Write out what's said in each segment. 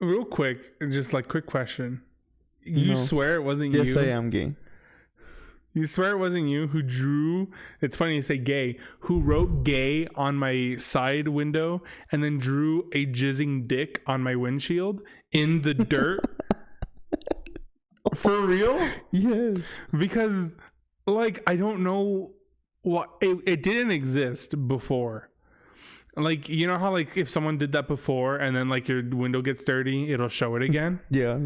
real quick, just like quick question. You No. swear it wasn't Yes, you? I am gay. You swear it wasn't you who drew, it's funny you say gay, who wrote gay on my side window and then drew a jizzing dick on my windshield in the dirt? For real? Yes. Because, like, I don't know what, it didn't exist before. Like, you know how, like, if someone did that before and then, like, your window gets dirty, it'll show it again? Yeah.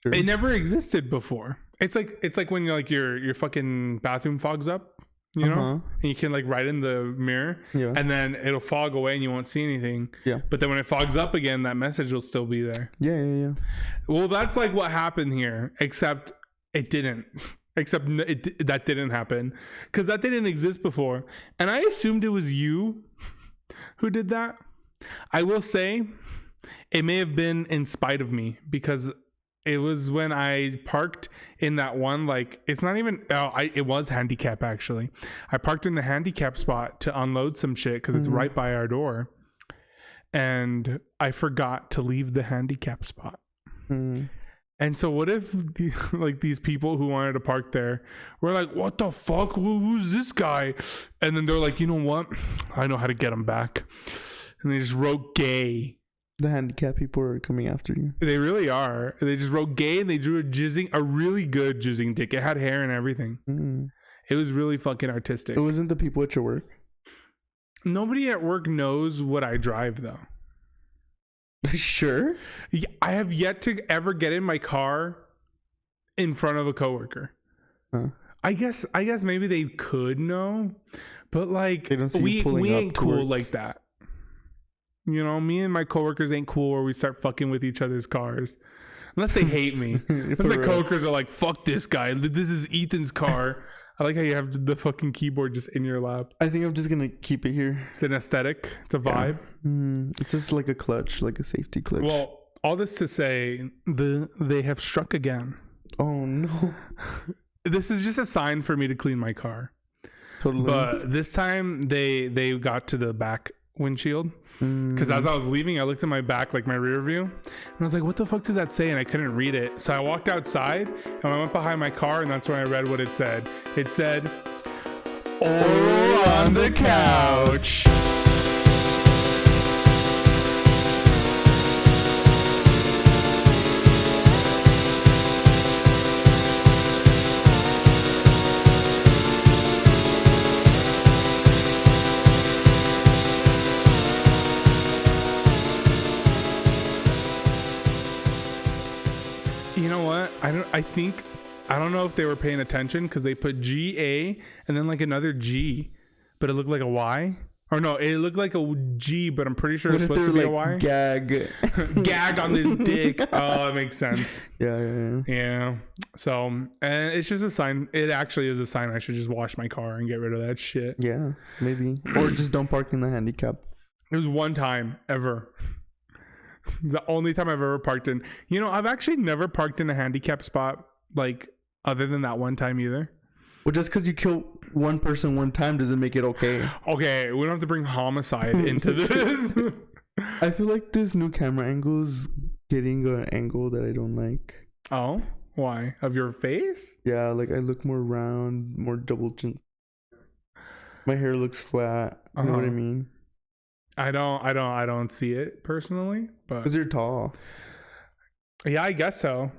Sure. It never existed before. It's like when you're like your fucking bathroom fogs up, you know, and you can like write in the mirror, and then it'll fog away and you won't see anything. Yeah. But then when it fogs up again, that message will still be there. Yeah. Well, that's like what happened here, except it didn't. That didn't happen because that didn't exist before, and I assumed it was you who did that. I will say, it may have been in spite of me because it was when I parked in that one, like, it's not even, it was handicap actually. I parked in the handicap spot to unload some shit because it's right by our door. And I forgot to leave the handicap spot. And so what if like these people who wanted to park there were like, what the fuck? Who's this guy? And then they're like, you know what? I know how to get him back. And they just wrote gay. The handicapped people are coming after you. They really are. They just wrote gay and they drew a really good jizzing dick. It had hair and everything. It was really fucking artistic. It wasn't the people at your work? Nobody at work knows what I drive though. Sure? I have yet to ever get in my car in front of a coworker. Huh. I guess maybe they could know, but like They don't see you pulling we up ain't to cool work. like that. You know, me and my coworkers ain't cool where we start fucking with each other's cars. Unless they hate me. Unless my coworkers are like, fuck this guy. This is Ethan's car. I like how you have the fucking keyboard just in your lap. I think I'm just going to keep it here. It's an aesthetic. It's a vibe. It's just like a clutch, like a safety clutch. Well, all this to say, they have struck again. Oh, no. This is just a sign for me to clean my car. Totally. But this time, they got to the back windshield. Because as I was leaving, I looked at my back, like my rear view, and I was like, what the fuck does that say? And I couldn't read it. So I walked outside and I went behind my car, and that's when I read what it said. It said, "Oral on the couch." You know what? I don't know if they were paying attention because they put GA and then like another G, but it looked like a Y. Or no, it looked like a G, but I'm pretty sure it's supposed to be a Y. Gag. Gag on this dick. Oh, that makes sense. Yeah. So, and it's just a sign. It actually is a sign I should just wash my car and get rid of that shit. Yeah, maybe. Or just don't park in the handicap. It was one time ever. It's the only time I've ever parked in. You know, I've actually never parked in a handicap spot, like, other than that one time either. Well, just because you kill one person one time doesn't make it okay. Okay, we don't have to bring homicide into this. I feel like this new camera angle is getting an angle that I don't like. Oh, why? Of your face? Yeah, like I look more round, more double chin. My hair looks flat. You know what I mean? I don't see it personally, but because you're tall. Yeah, I guess so.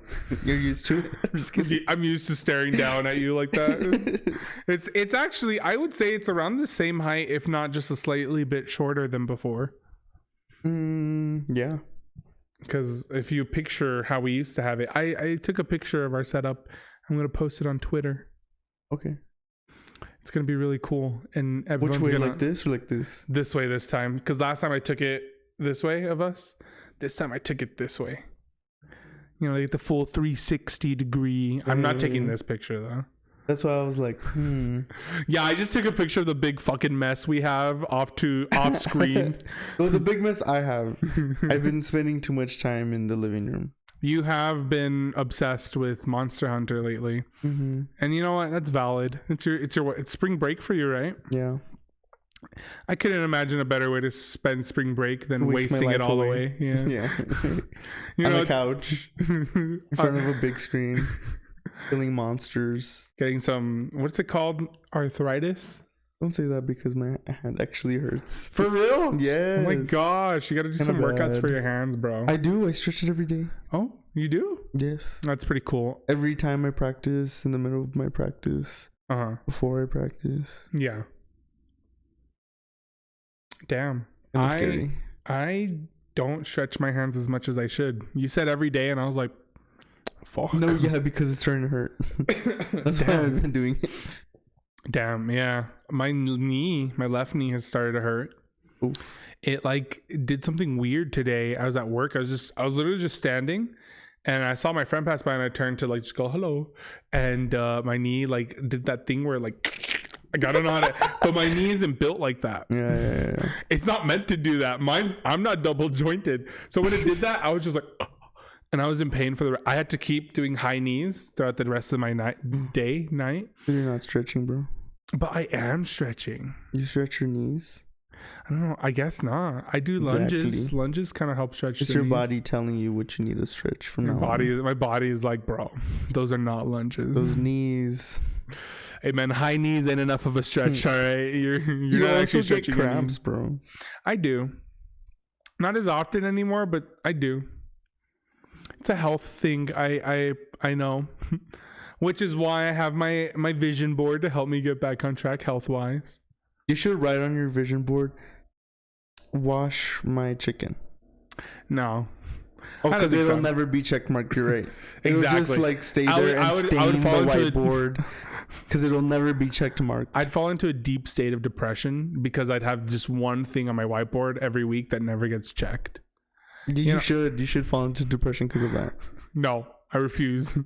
You're used to it. I'm just kidding. I'm used to staring down at you like that. It's actually, I would say it's around the same height, if not just a slightly bit shorter than before. Yeah. Because if you picture how we used to have it, I took a picture of our setup. I'm gonna post it on Twitter. Okay. It's gonna be really cool, and everyone's Which way, gonna, like this or like this? This way this time, because last time I took it this way of us. This time I took it this way. You know, like the full 360 degree. I'm not taking this picture though. That's why I was like, Yeah, I just took a picture of the big fucking mess we have off screen. Well, the big mess I have. I've been spending too much time in the living room. You have been obsessed with Monster Hunter lately, and you know what? That's valid. It's spring break for you, right? Yeah. I couldn't imagine a better way to spend spring break than Waste my wasting it life all away. away. Yeah. Yeah. On the couch in front of a big screen, killing monsters. Getting some, what's it called? Arthritis? Don't say that because my hand actually hurts. For real? Yes. Oh my gosh. You got to do some workouts for your hands, bro. I do. I stretch it every day. Oh, you do? Yes. That's pretty cool. Every time I practice, in the middle of my practice, before I practice. Yeah. Damn. Scary. I don't stretch my hands as much as I should. You said every day, and I was like, fuck. No, yeah, because it's starting to hurt. That's why I've been doing it. Damn, yeah. My left knee has started to hurt. Oof. It like did something weird today. I was at work. I was literally just standing, and I saw my friend pass by, and I turned to like just go hello, and my knee like did that thing where like I don't know how to, but my knee isn't built like that. Yeah. It's not meant to do that. I'm not double jointed, so when it did that, I was just like. And I was in pain I had to keep doing high knees throughout the rest of my night. You're not stretching, bro. But I am stretching. You stretch your knees? I don't know. I guess not. I do lunges. Exactly. Lunges kind of help stretch. It's your body telling you what you need to stretch from now on. My body is like, bro, those are not lunges. Those knees. Hey man, high knees ain't enough of a stretch. All right, you're not actually stretching get cramps, bro. I do. Not as often anymore, but I do. It's a health thing. I know, which is why I have my vision board to help me get back on track health wise. You should write on your vision board, wash my chicken. No. Oh, because it'll never be checkmarked. You're right. Exactly. It'll just like stay there and stain the whiteboard. Because it'll never be checked marked. I'd fall into a deep state of depression because I'd have just one thing on my whiteboard every week that never gets checked. You should fall into depression because of that. No, I refuse.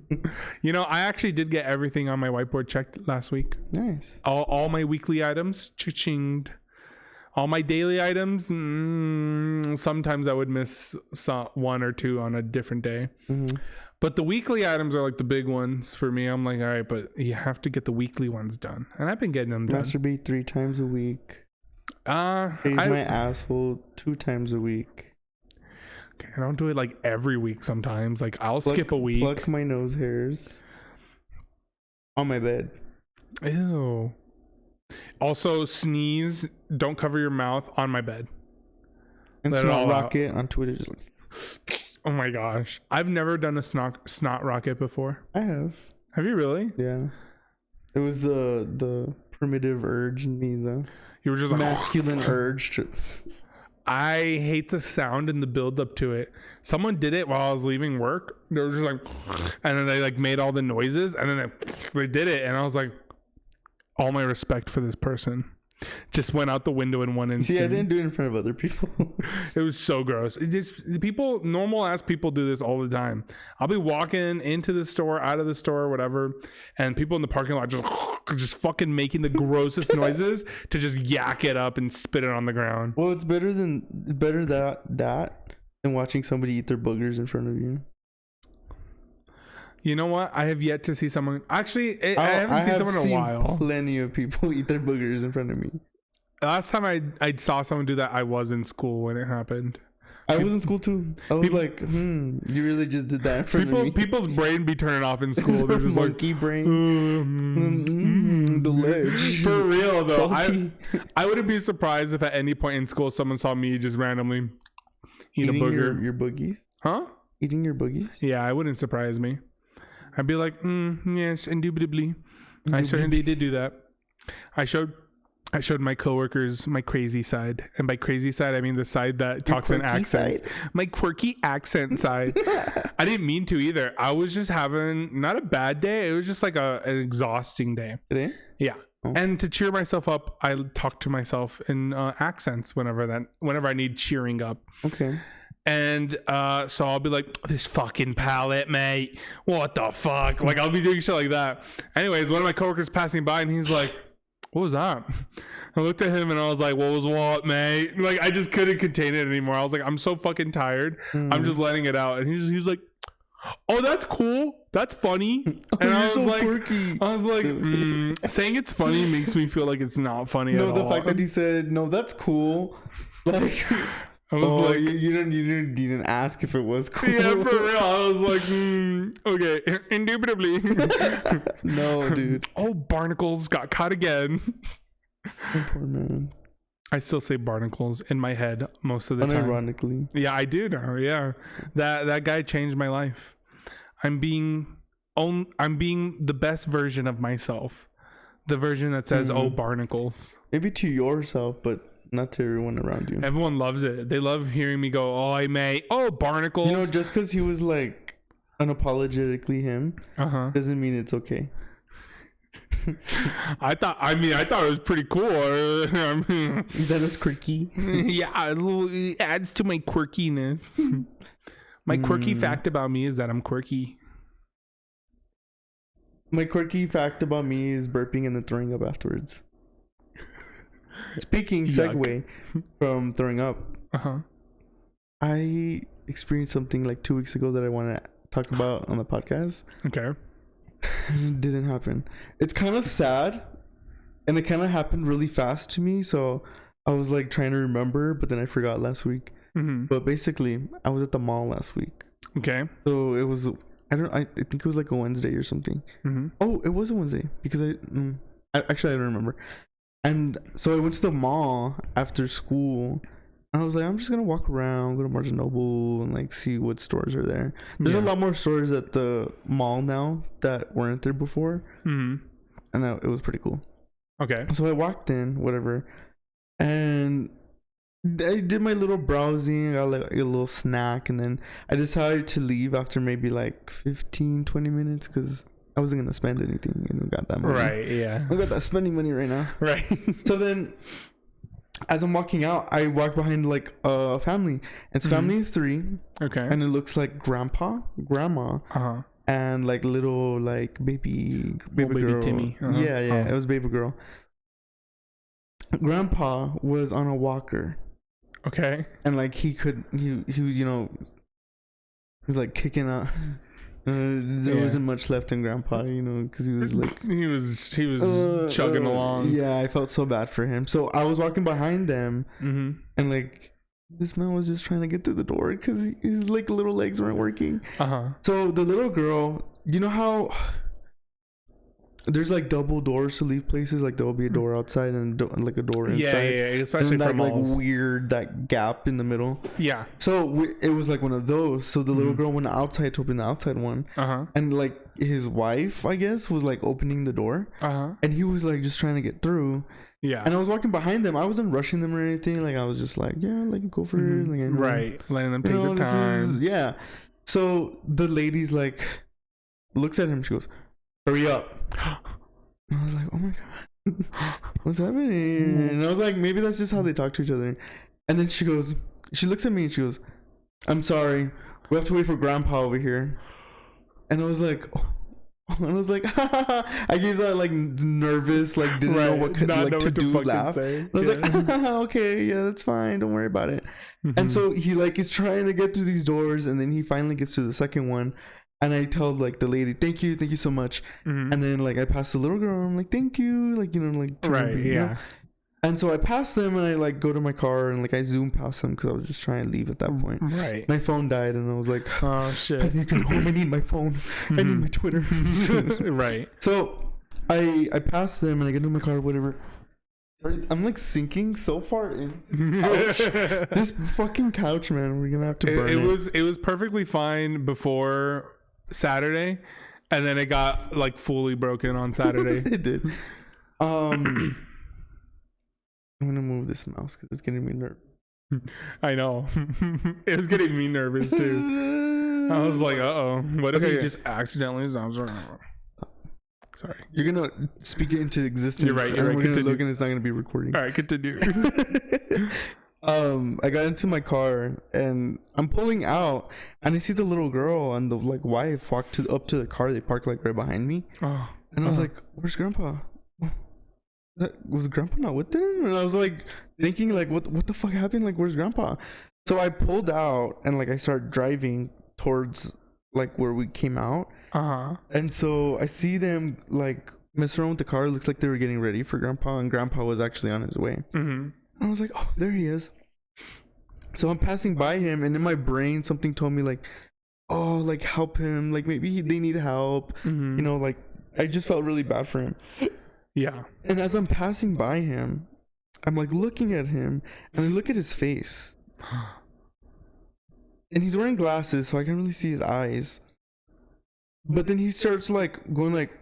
I actually did get everything on my whiteboard checked last week. Nice. All my weekly items, cha-chinged. All my daily items, sometimes I would miss one or two on a different day. Mm-hmm. But the weekly items are like the big ones for me. I'm like, all right, but you have to get the weekly ones done. And I've been getting them done. Masturbate 3 times a week. Shave my asshole 2 times a week. Okay, I don't do it like every week sometimes. Like I'll skip a week. Pluck my nose hairs on my bed. Ew. Also, sneeze. Don't cover your mouth on my bed. And snot rocket on Twitter. Just like... Oh my gosh. I've never done a snot rocket before. I have. Have you really? Yeah. It was the primitive urge in me, though. You were just like... masculine urge to... I hate the sound and the build up to it. Someone did it while I was leaving work. They were just like... And then they like made all the noises. And then they did it. And I was like... All my respect for this person. Just went out the window in one instant. See, I didn't do it in front of other people. It was so gross. Normal ass people do this all the time. I'll be walking into the store, out of the store, whatever, and people in the parking lot just fucking making the grossest noises to just yak it up and spit it on the ground. Well, it's better that than watching somebody eat their boogers in front of you. You know what? I have yet to see someone. Actually, I haven't seen someone in a while. Plenty of people eat their boogers in front of me. Last time I saw someone do that, I was in school when it happened. I was in school too. I was like, you really just did that in front of me. People's brain be turning off in school. They're just monkey brain. Delish. For real though, I wouldn't be surprised if at any point in school someone saw me just randomly eat a booger. Your boogies? Huh? Eating your boogies? Yeah, it wouldn't surprise me. I'd be like, yes, indubitably. I certainly did do that. I showed my coworkers my crazy side. And by crazy side, I mean the side that talks in accents. My quirky accent side. I didn't mean to either. I was just having not a bad day. It was just like an exhausting day. Today? Yeah. Oh. And to cheer myself up, I talk to myself in accents whenever I need cheering up. Okay. And so I'll be like, this fucking palate, mate. What the fuck? Like, I'll be doing shit like that. Anyways, one of my coworkers passing by and he's like, what was that? I looked at him and I was like, what was what, mate? Like, I just couldn't contain it anymore. I was like, I'm so fucking tired. I'm just letting it out. And he was like, oh, that's cool. That's funny. And I was like, quirky. Saying it's funny makes me feel like it's not funny at all. No, the fact that he said, no, that's cool. Like, I was like, you didn't ask if it was cool. yeah, for real. I was like, okay, indubitably. No, dude. Oh, barnacles got caught again. Poor man. I still say barnacles in my head most of the time. Unironically. Yeah, I do now. Yeah, that guy changed my life. I'm being the best version of myself. The version that says, "Oh, barnacles." Maybe to yourself, but not to everyone around you. Everyone loves it. They love hearing me go, "Oh, I may." Oh, barnacles. You know, just because he was like unapologetically him, doesn't mean it's okay. I thought it was pretty cool. That was quirky. Yeah, it adds to my quirkiness. My quirky fact about me is that I'm quirky. My quirky fact about me is burping and then throwing up afterwards. Speaking segue from throwing up, I experienced something like 2 weeks ago that I want to talk about on the podcast. Okay. It didn't happen. It's kind of sad, and it kind of happened really fast to me. So I was like trying to remember, but then I forgot last week. But basically, I was at the mall last week. Okay. So it was. I think it was like a Wednesday or something. Oh, it was a Wednesday because I actually I don't remember. And so I went to the mall after school. I was like, I'm just gonna walk around, go to Barnes & Noble, and like see what stores are there. There's a lot more stores at the mall now that weren't there before, and it was pretty cool. Okay. So I walked in, whatever, and I did my little browsing. I got like a little snack, and then I decided to leave after maybe like 15-20 minutes because I wasn't gonna spend anything. You know, got that money. Right. Yeah. I got that spending money right now. Right. So then, as I'm walking out, I walk behind like a family. It's family of 3. Okay. And it looks like grandpa, grandma, and like little like baby girl. Timmy. Yeah. It was baby girl. Grandpa was on a walker. Okay. And like he was like kicking out. There wasn't much left in grandpa, because he was like he was chugging along. Yeah, I felt so bad for him. So I was walking behind them, and like this man was just trying to get through the door because his like little legs weren't working. So the little girl, you know how there's like double doors to leave places, like there will be a door outside and like a door inside. Yeah, especially for malls. Like weird that gap in the middle. Yeah. So it was like one of those. So the little girl went outside to open the outside one. And like his wife, I guess, was like opening the door. And he was like just trying to get through. Yeah. And I was walking behind them. I wasn't rushing them or anything. Like I was just like, yeah, like go for it. Like, right. Letting them take their time. Yeah. So the lady's like looks at him. She goes, "Hurry up." And I was like, oh my god, what's happening? And I was like, maybe that's just how they talk to each other. And then she looks at me and she goes, "I'm sorry, we have to wait for grandpa over here." And I was like, I gave that like nervous, like didn't know what to do laugh. I was like, okay, yeah, that's fine, don't worry about it. And so he like is trying to get through these doors, and then he finally gets to the second one. And I told like the lady, thank you so much. And then like I passed the little girl, I'm like, thank you, like, like right, yeah. And so I passed them and I like go to my car and like I zoom past them because I was just trying to leave at that point. Right. My phone died and I was like, oh shit, I need to go home. I need my phone. I need my Twitter. Right. So I passed them and I get into my car, whatever. I'm like sinking so far in this fucking couch, man. We're gonna have to burn it. It was perfectly fine before Saturday, and then it got like fully broken on Saturday. It did. I'm gonna move this mouse because it's getting me nervous. I know. It was getting me nervous too. I was like, what if he just accidentally zooms around? Sorry. You're gonna speak it into existence. You're right. We're gonna look and it's not gonna be recording. All right, continue. I got into my car and I'm pulling out and I see the little girl and the like wife walk up to the car. They park like right behind me. And I was like, "Where's grandpa? Was grandpa not with them?" And I was like thinking like, what the fuck happened? Like, where's grandpa? So I pulled out and like I started driving towards like where we came out. And so I see them like mess around with the car. It looks like they were getting ready for Grandpa, and Grandpa was actually on his way. I was like, oh, there he is. So I'm passing by him, and in my brain something told me like, oh, like help him, like maybe they need help. You know, like I just felt really bad for him. Yeah. And as I'm passing by him, I'm like looking at him, and I look at his face, and he's wearing glasses, so I can't really see his eyes. But then he starts like going like,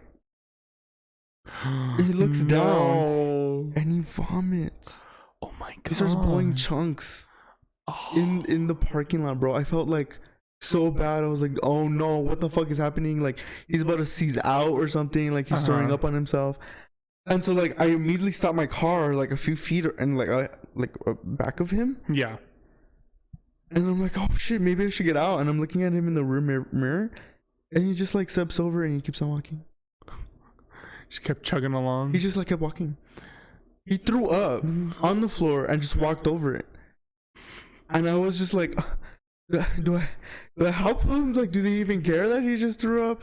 and he looks down, and he vomits. Oh my god! He starts blowing chunks in the parking lot, bro. I felt like so bad. I was like, oh no, what the fuck is happening? Like he's about to seize out or something. Like he's throwing up on himself. And so like I immediately stopped my car like a few feet and like back of him. Yeah. And I'm like, oh shit, maybe I should get out. And I'm looking at him in the rear mirror, and he just like steps over and he keeps on walking. Just kept chugging along. He just like kept walking. He threw up on the floor and just walked over it. And I was just like, do I help him? Like, do they even care that he just threw up?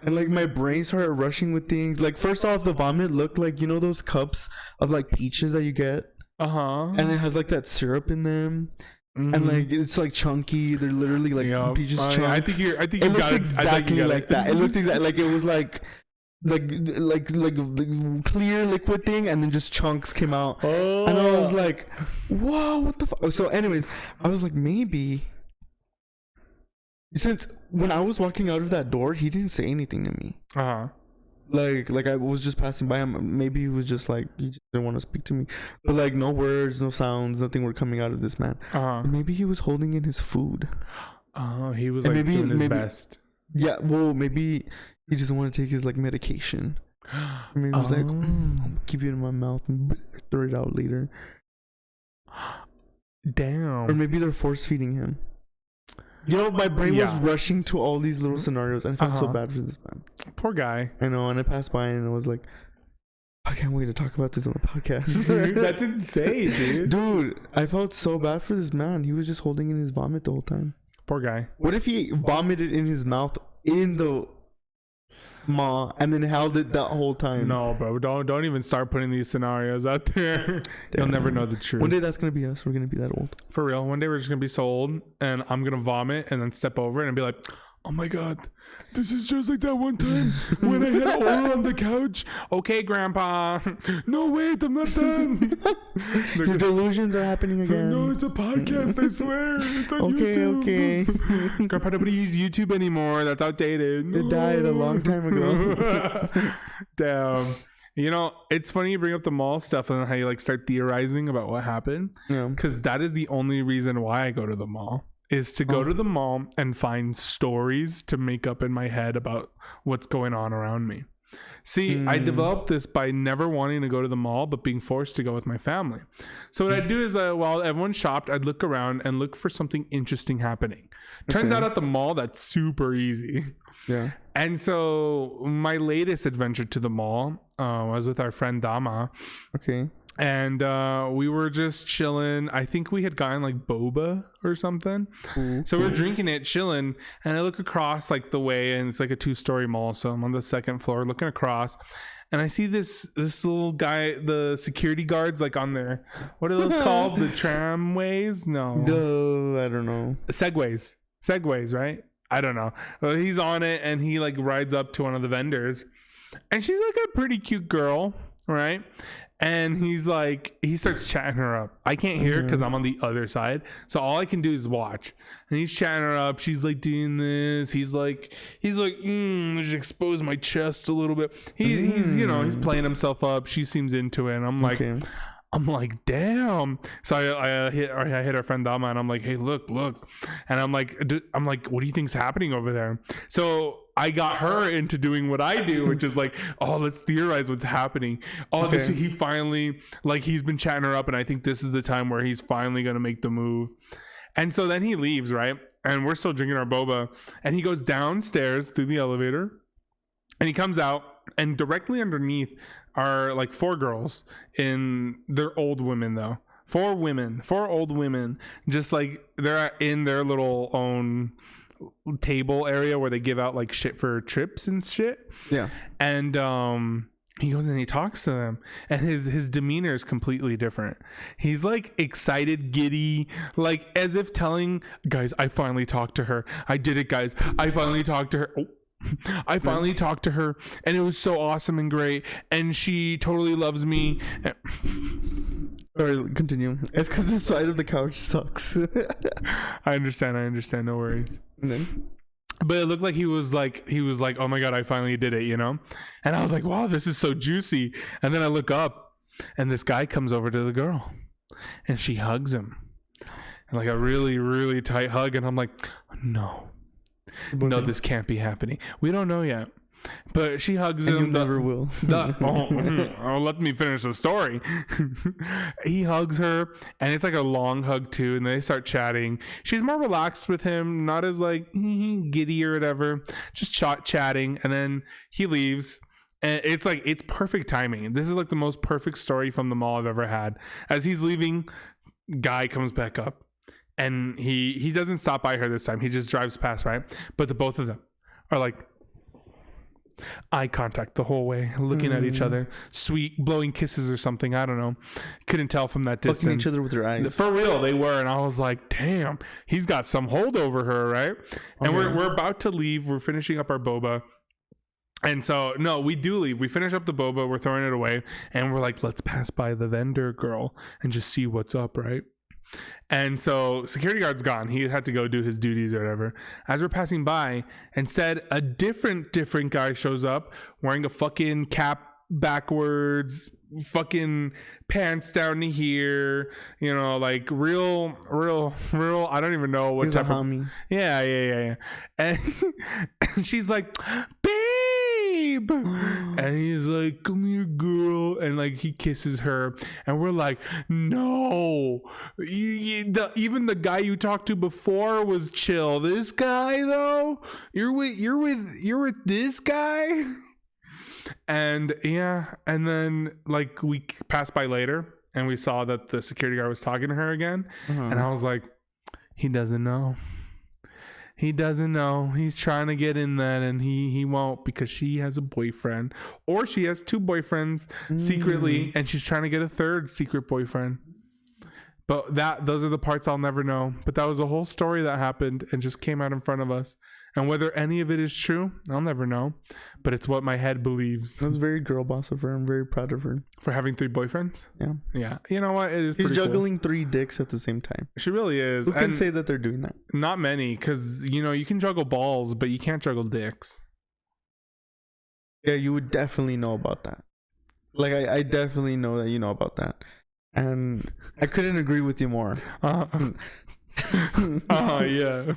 And like my brain started rushing with things. Like first off, the vomit looked like, you know, those cups of like peaches that you get. And it has like that syrup in them. And like it's like chunky. They're literally like peaches chunks. I think it looks exactly like that. It looked exactly like it was like clear liquid thing, and then just chunks came out. And I was like, whoa, what the fuck? So anyways, I was like, maybe since when I was walking out of that door, he didn't say anything to me. Like I was just passing by him. Maybe he was just like, he just didn't want to speak to me. But like no words, no sounds, nothing were coming out of this man. Maybe he was holding in his food. He was like doing his best. Yeah, well, maybe he doesn't want to take his like medication. Maybe he was like, I'll keep it in my mouth and throw it out later. Damn. Or maybe they're force feeding him. You know, my brain was rushing to all these little scenarios, and I felt so bad for this man. Poor guy. I know, and I passed by and I was like, I can't wait to talk about this on the podcast. Dude, that's insane, dude. Dude, I felt so bad for this man. He was just holding in his vomit the whole time. Poor guy. What if he vomited in his mouth in the mall and then held it that whole time? No, bro. Don't even start putting these scenarios out there. You'll never know the truth. One day that's gonna be us. We're gonna be that old. For real. One day we're just gonna be so old, and I'm gonna vomit and then step over it and be like, oh my god, this is just like that one time when I had oil on the couch. Okay, Grandpa. No, wait, I'm not done. Your delusions are happening again. No, it's a podcast, I swear. It's on YouTube. Okay. Grandpa, nobody uses YouTube anymore. That's outdated. It died a long time ago. Damn. You know, it's funny you bring up the mall stuff and how you like start theorizing about what happened. Yeah. Because that is the only reason why I go to the mall. Is to go to the mall and find stories to make up in my head about what's going on around me. See, I developed this by never wanting to go to the mall, but being forced to go with my family. So what I'd do is while everyone shopped, I'd look around and look for something interesting happening. Turns out at the mall, that's super easy. Yeah. And so my latest adventure to the mall was with our friend Dama. Okay. And we were just chilling. I think we had gotten like boba or something. So we're drinking it, chilling, and I look across like the way, and it's like a 2-story mall. So I'm on the 2nd floor looking across, and I see this little guy, the security guards, like on their, what are those called? The tramways? No, I don't know. Segways, right? I don't know. Well, he's on it, and he like rides up to one of the vendors, and she's like a pretty cute girl, right? And he's like, he starts chatting her up. I can't hear because I'm on the other side. So all I can do is watch. And he's chatting her up. She's like doing this. He's like, just expose my chest a little bit. He's, you know, he's playing himself up. She seems into it. And I'm like, damn. So I hit our friend Dama, and I'm like, hey, look. And I'm like, what do you think's happening over there? So I got her into doing what I do, which is like, oh, let's theorize what's happening. So he finally, like, he's been chatting her up, and I think this is the time where he's finally going to make the move. And so then he leaves, right? And we're still drinking our boba. And he goes downstairs through the elevator, and he comes out, and directly underneath are like 4 girls they're old women though. 4 old women, just like they're in their little own table area where they give out like shit for trips and shit. Yeah. And he goes and he talks to them, and his demeanor is completely different. He's like excited, giddy, like as if telling guys, I finally talked to her. I did it, guys. I finally talked to her. Oh. I finally talked to her, and it was so awesome and great, and she totally loves me. Alright, continue. It's because the side of the couch sucks. I understand. No worries. And then, but it looked like he was like, oh my god, I finally did it, you know? And I was like, wow, this is so juicy. And then I look up, and this guy comes over to the girl, and she hugs him, and like a really, really tight hug. And I'm like, no, this can't be happening. We don't know yet. But she hugs him. You never will. Let me finish the story. He hugs her, and it's like a long hug too. And they start chatting. She's more relaxed with him, not as like giddy or whatever. Just chatting, and then he leaves. And it's like it's perfect timing. This is like the most perfect story from the mall I've ever had. As he's leaving, guy comes back up, and he doesn't stop by her this time. He just drives past, right? But the both of them are like eye contact the whole way, looking at each other, sweet, blowing kisses or something. I don't know, couldn't tell from that distance. Looking each other with their eyes, for real they were. And I was like, damn, he's got some hold over her, right? And we're about to leave. We're finishing up our boba, and so no, we do leave. We finish up the boba, we're throwing it away, and we're like, let's pass by the vendor girl and just see what's up, right? And so security guard's gone. He had to go do his duties or whatever. As we're passing by, instead a different guy shows up wearing a fucking cap backwards, fucking pants down to here, you know, like real I don't even know what type of yeah. And she's like, babe, and he's like, come here, girl, and like he kisses her, and we're like, no, even the guy you talked to before was chill. This guy though, you're with this guy. And yeah, and then like we passed by later, and we saw that the security guard was talking to her again, and I was like, he doesn't know. He's trying to get in that, and he won't, because she has a boyfriend, or she has two boyfriends secretly, and she's trying to get a third secret boyfriend. But those are the parts I'll never know. But that was a whole story that happened and just came out in front of us. And whether any of it is true, I'll never know. But it's what my head believes. That's very girl boss of her. I'm very proud of her. For having 3 boyfriends? Yeah. You know what? It is She's juggling cool. 3 dicks at the same time. She really is. Who can say that they're doing that? Not many, because, you know, you can juggle balls, but you can't juggle dicks. Yeah, you would definitely know about that. Like, I definitely know that you know about that. And I couldn't agree with you more. Yeah.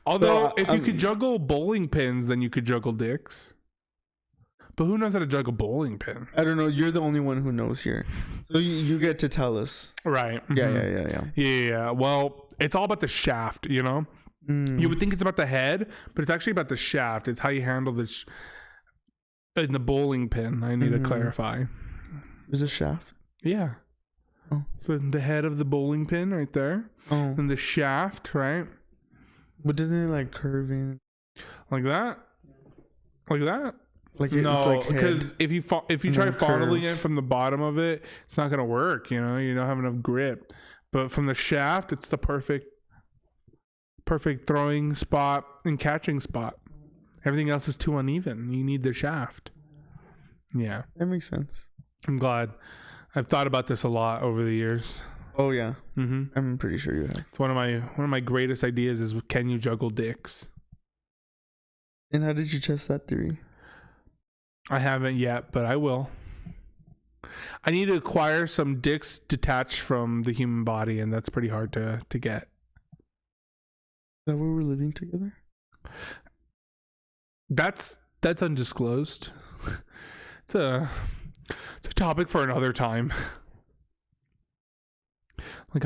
Although, if you could juggle bowling pins, then you could juggle dicks. But who knows how to juggle bowling pins? I don't know. You're the only one who knows here. So you get to tell us. Right. Yeah. Well, it's all about the shaft, you know? You would think it's about the head, but it's actually about the shaft. It's how you handle this in the bowling pin. I need to clarify. Is it shaft? Yeah. Oh. So the head of the bowling pin right there. Oh. And the shaft, right? But doesn't it like curve in? Like that? Like that? Like no, because if you try fondling it from the bottom of it, it's not gonna work. You know, you don't have enough grip. But from the shaft, it's the perfect throwing spot and catching spot. Everything else is too uneven. You need the shaft. Yeah, that makes sense. I'm glad. I've thought about this a lot over the years. Oh yeah, I'm pretty sure you have. It's one of my greatest ideas is, can you juggle dicks? And how did you test that theory? I haven't yet, but I will. I need to acquire some dicks detached from the human body, and that's pretty hard to get. Is that where we're living together? That's undisclosed. It's a topic for another time. like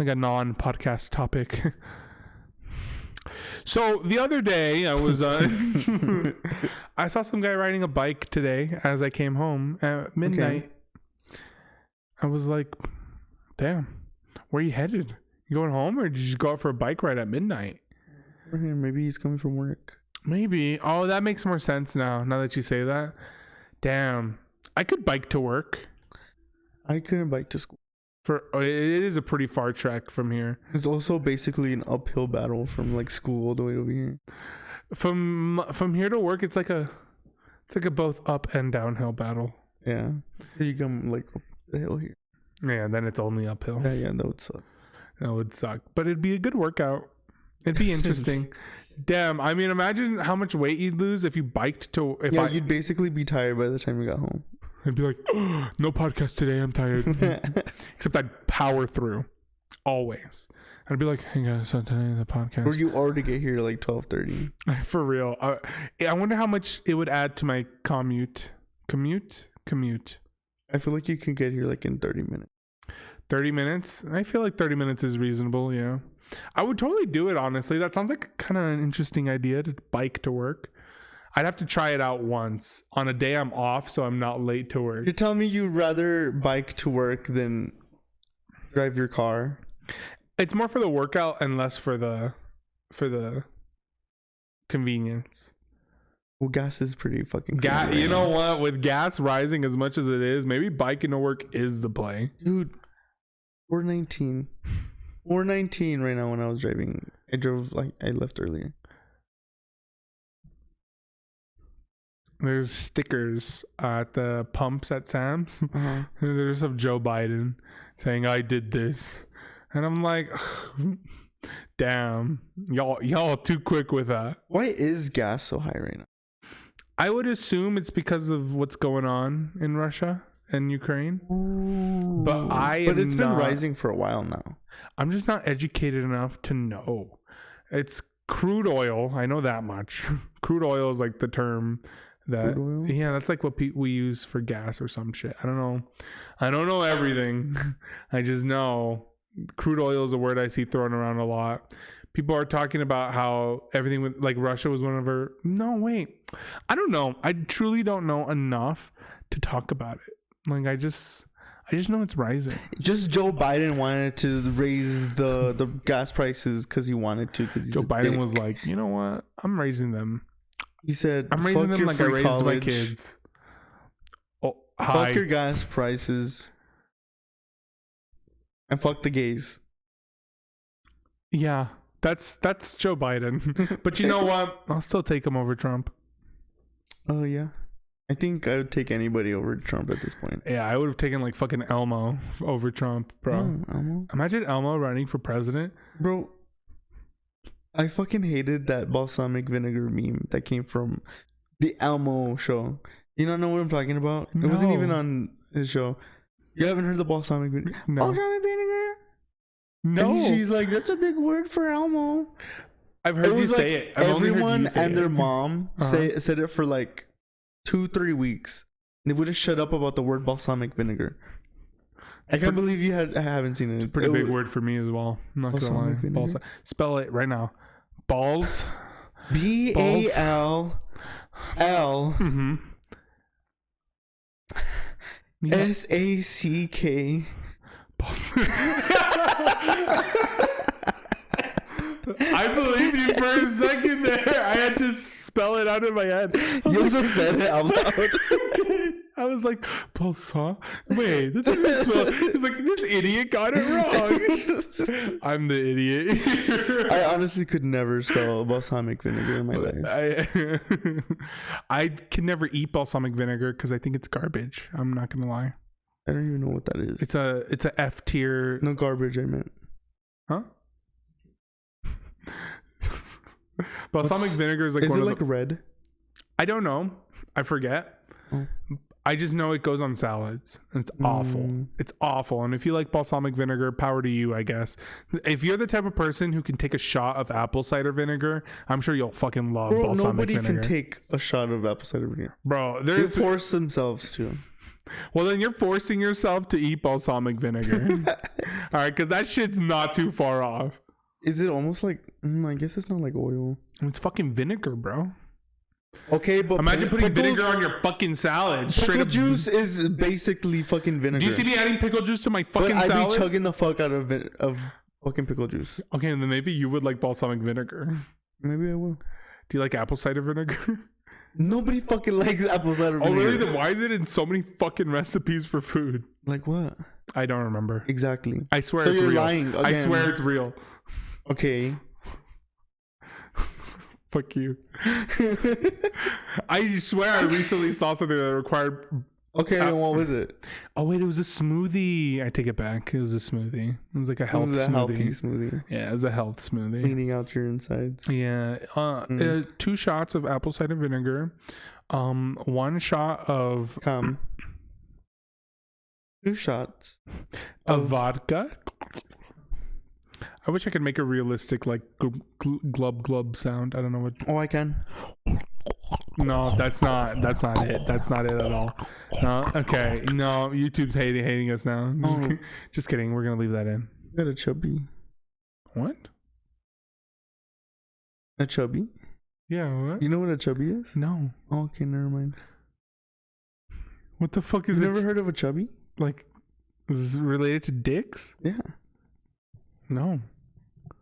a non-podcast topic. So the other day I was I saw some guy riding a bike today as I came home at midnight. Okay. I was like, damn, where are you headed? You going home, or did you just go out for a bike ride at midnight? Maybe he's coming from work. Maybe. Oh, that makes more sense now that you say that. Damn. I could bike to work. I couldn't bike to school. It is a pretty far trek from here. It's also basically an uphill battle from like school all the way over here. From here to work, it's like a both up and downhill battle. Yeah. You come like up the hill here. Yeah, and then it's only uphill. Yeah, that would suck. That would suck. But it'd be a good workout. It'd be interesting. Damn, I mean, imagine how much weight you'd lose if you biked to... You'd basically be tired by the time you got home. I'd be like, oh, no podcast today, I'm tired. Except I'd power through. Always. I'd be like, hey guys, so today the podcast. Or you already get here like 12:30. For real. I wonder how much it would add to my commute. Commute? I feel like you can get here like in 30 minutes. 30 minutes? I feel like 30 minutes is reasonable, yeah. I would totally do it, honestly. That sounds like kind of an interesting idea to bike to work. I'd have to try it out once on a day I'm off so I'm not late to work. You're telling me you'd rather bike to work than drive your car? It's more for the workout and less for the convenience. Well, gas is pretty fucking crazy right you know what? With gas rising as much as it is, maybe biking to work is the play. Dude, 419. 419 right now when I was driving. I left earlier. There's stickers at the pumps at Sam's. Uh-huh. There's of Joe Biden saying, I did this. And I'm like, damn, y'all too quick with that. Why is gas so high right now? I would assume it's because of what's going on in Russia and Ukraine. Ooh. But it's been rising for a while now. I'm just not educated enough to know. It's crude oil. I know that much. Crude oil is like the term that, yeah, that's like what we use for gas or some shit. I don't know everything. I just know crude oil is a word I see thrown around a lot. People are talking about how everything with like Russia was one of our... No, wait. I don't know. I truly don't know enough to talk about it. Like I just know it's rising. Just Joe Biden wanted to raise the gas prices because he wanted to. Joe Biden was like, you know what? I'm raising them. He said, I'm raising them like I raised college. My kids. Oh, fuck your gas prices. And fuck the gays. Yeah. That's Joe Biden. But you know what? I'll still take him over Trump. Oh, yeah. I think I would take anybody over Trump at this point. Yeah, I would have taken like fucking Elmo over Trump, bro. Oh, Elmo? Imagine Elmo running for president. Bro, I fucking hated that balsamic vinegar meme that came from the Elmo show. You don't know what I'm talking about? No. It wasn't even on his show. You haven't heard the balsamic vinegar? No. Balsamic vinegar? No. And she's like, that's a big word for Elmo. I've heard you say it. Everyone and their mom said it for like 2-3 weeks. They wouldn't shut up about the word balsamic vinegar. I can't believe you haven't seen it. It's a pretty big word for me as well. I'm not gonna lie. Spell it right now. Balls. BALL. Mm-hmm. SACK. I believe you for a second there. I had to spell it out in my head. You also said it out loud. I was like, Balsa? Wait, that doesn't spell. It's like, this idiot got it wrong. I'm the idiot. I honestly could never spell balsamic vinegar in my life. I can never eat balsamic vinegar because I think it's garbage. I'm not going to lie. I don't even know what that is. It's a F tier. No, garbage, I meant. Huh? Balsamic vinegar is like... Is it like red? I don't know. I forget. Oh. I just know it goes on salads. It's awful. It's awful. And if you like balsamic vinegar, power to you, I guess. If you're the type of person who can take a shot of apple cider vinegar, I'm sure you'll fucking love balsamic vinegar. Nobody can take a shot of apple cider vinegar. Bro, they force themselves to. Well, then you're forcing yourself to eat balsamic vinegar. All right, because that shit's not too far off. Is it almost like... I guess it's not like oil. It's fucking vinegar, bro. Okay, but... Imagine putting vinegar on your fucking salad. Pickle juice is basically fucking vinegar. Do you see me adding pickle juice to my fucking salad? I'd be chugging the fuck out of fucking pickle juice. Okay, then maybe you would like balsamic vinegar. Maybe I will. Do you like apple cider vinegar? Nobody fucking likes apple cider vinegar. Oh, really? Then why is it in so many fucking recipes for food? Like what? I don't remember. Exactly. I swear So it's you're real. lying again. I swear it's real. Okay. Fuck you. I swear I recently saw something that required... Okay, and what was it? Oh, wait, it was a smoothie. I take it back. It was a smoothie. It was like a health smoothie. Healthy smoothie. Yeah, it was a health smoothie. Cleaning out your insides. Yeah. 2 shots of apple cider vinegar. 1 shot of... 2 shots of vodka. I wish I could make a realistic like glub glub sound. I don't know what. Oh, I can. No, that's not it. That's not it at all. No, okay. No, YouTube's hating us now. Just kidding. We're gonna leave that in. You got a chubby. What? A chubby? Yeah. What? You know what a chubby is? No. Oh, okay, never mind. What the fuck is it? You never heard of a chubby? Like, is this related to dicks? Yeah. No.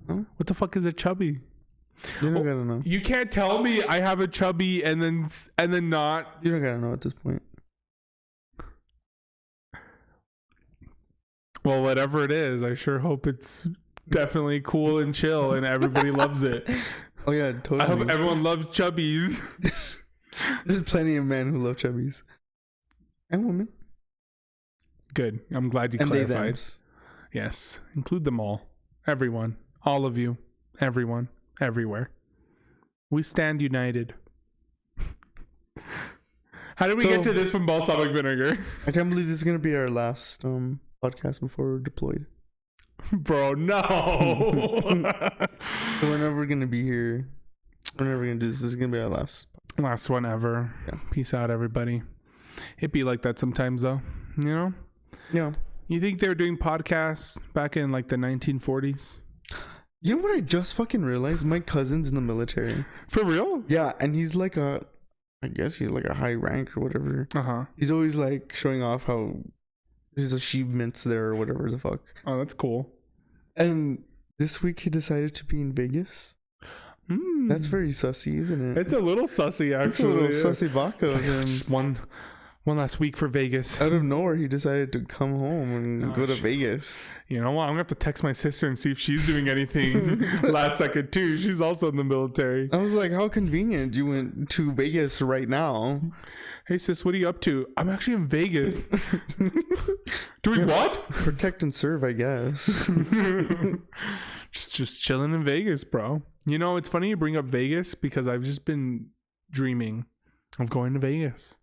No? What the fuck is a chubby? You don't gotta know. You can't tell me I have a chubby and then not. You don't gotta know at this point. Well, whatever it is, I sure hope it's definitely cool and chill and everybody loves it. Oh yeah, totally. I hope everyone loves chubbies. There's plenty of men who love chubbies. And women. Good. I'm glad you clarified. Yes. Include them all. Everyone. All of you. Everyone. Everywhere. We stand united. How did we get to this from balsamic vinegar? I can't believe this is going to be our last podcast before we're deployed. Bro, no. So we're never going to be here. We're never going to do this. This is going to be our last one ever. Yeah. Peace out, everybody. It be like that sometimes, though. You know? Yeah. You think they were doing podcasts back in like the 1940s? You know what I just fucking realized? My cousin's in the military. For real? Yeah, and he's like I guess he's like a high rank or whatever. Uh-huh. He's always like showing off how his achievements there or whatever the fuck. Oh, that's cool. And this week he decided to be in Vegas. That's very sussy, isn't it? It's a little sussy, actually. It's a little sussy baka of him. One last week for Vegas. Out of nowhere, he decided to come home and go to Vegas. You know what? I'm going to have to text my sister and see if she's doing anything last second, too. She's also in the military. I was like, how convenient. You went to Vegas right now. Hey, sis, what are you up to? I'm actually in Vegas. Doing what? Protect and serve, I guess. just chilling in Vegas, bro. You know, it's funny you bring up Vegas because I've just been dreaming of going to Vegas.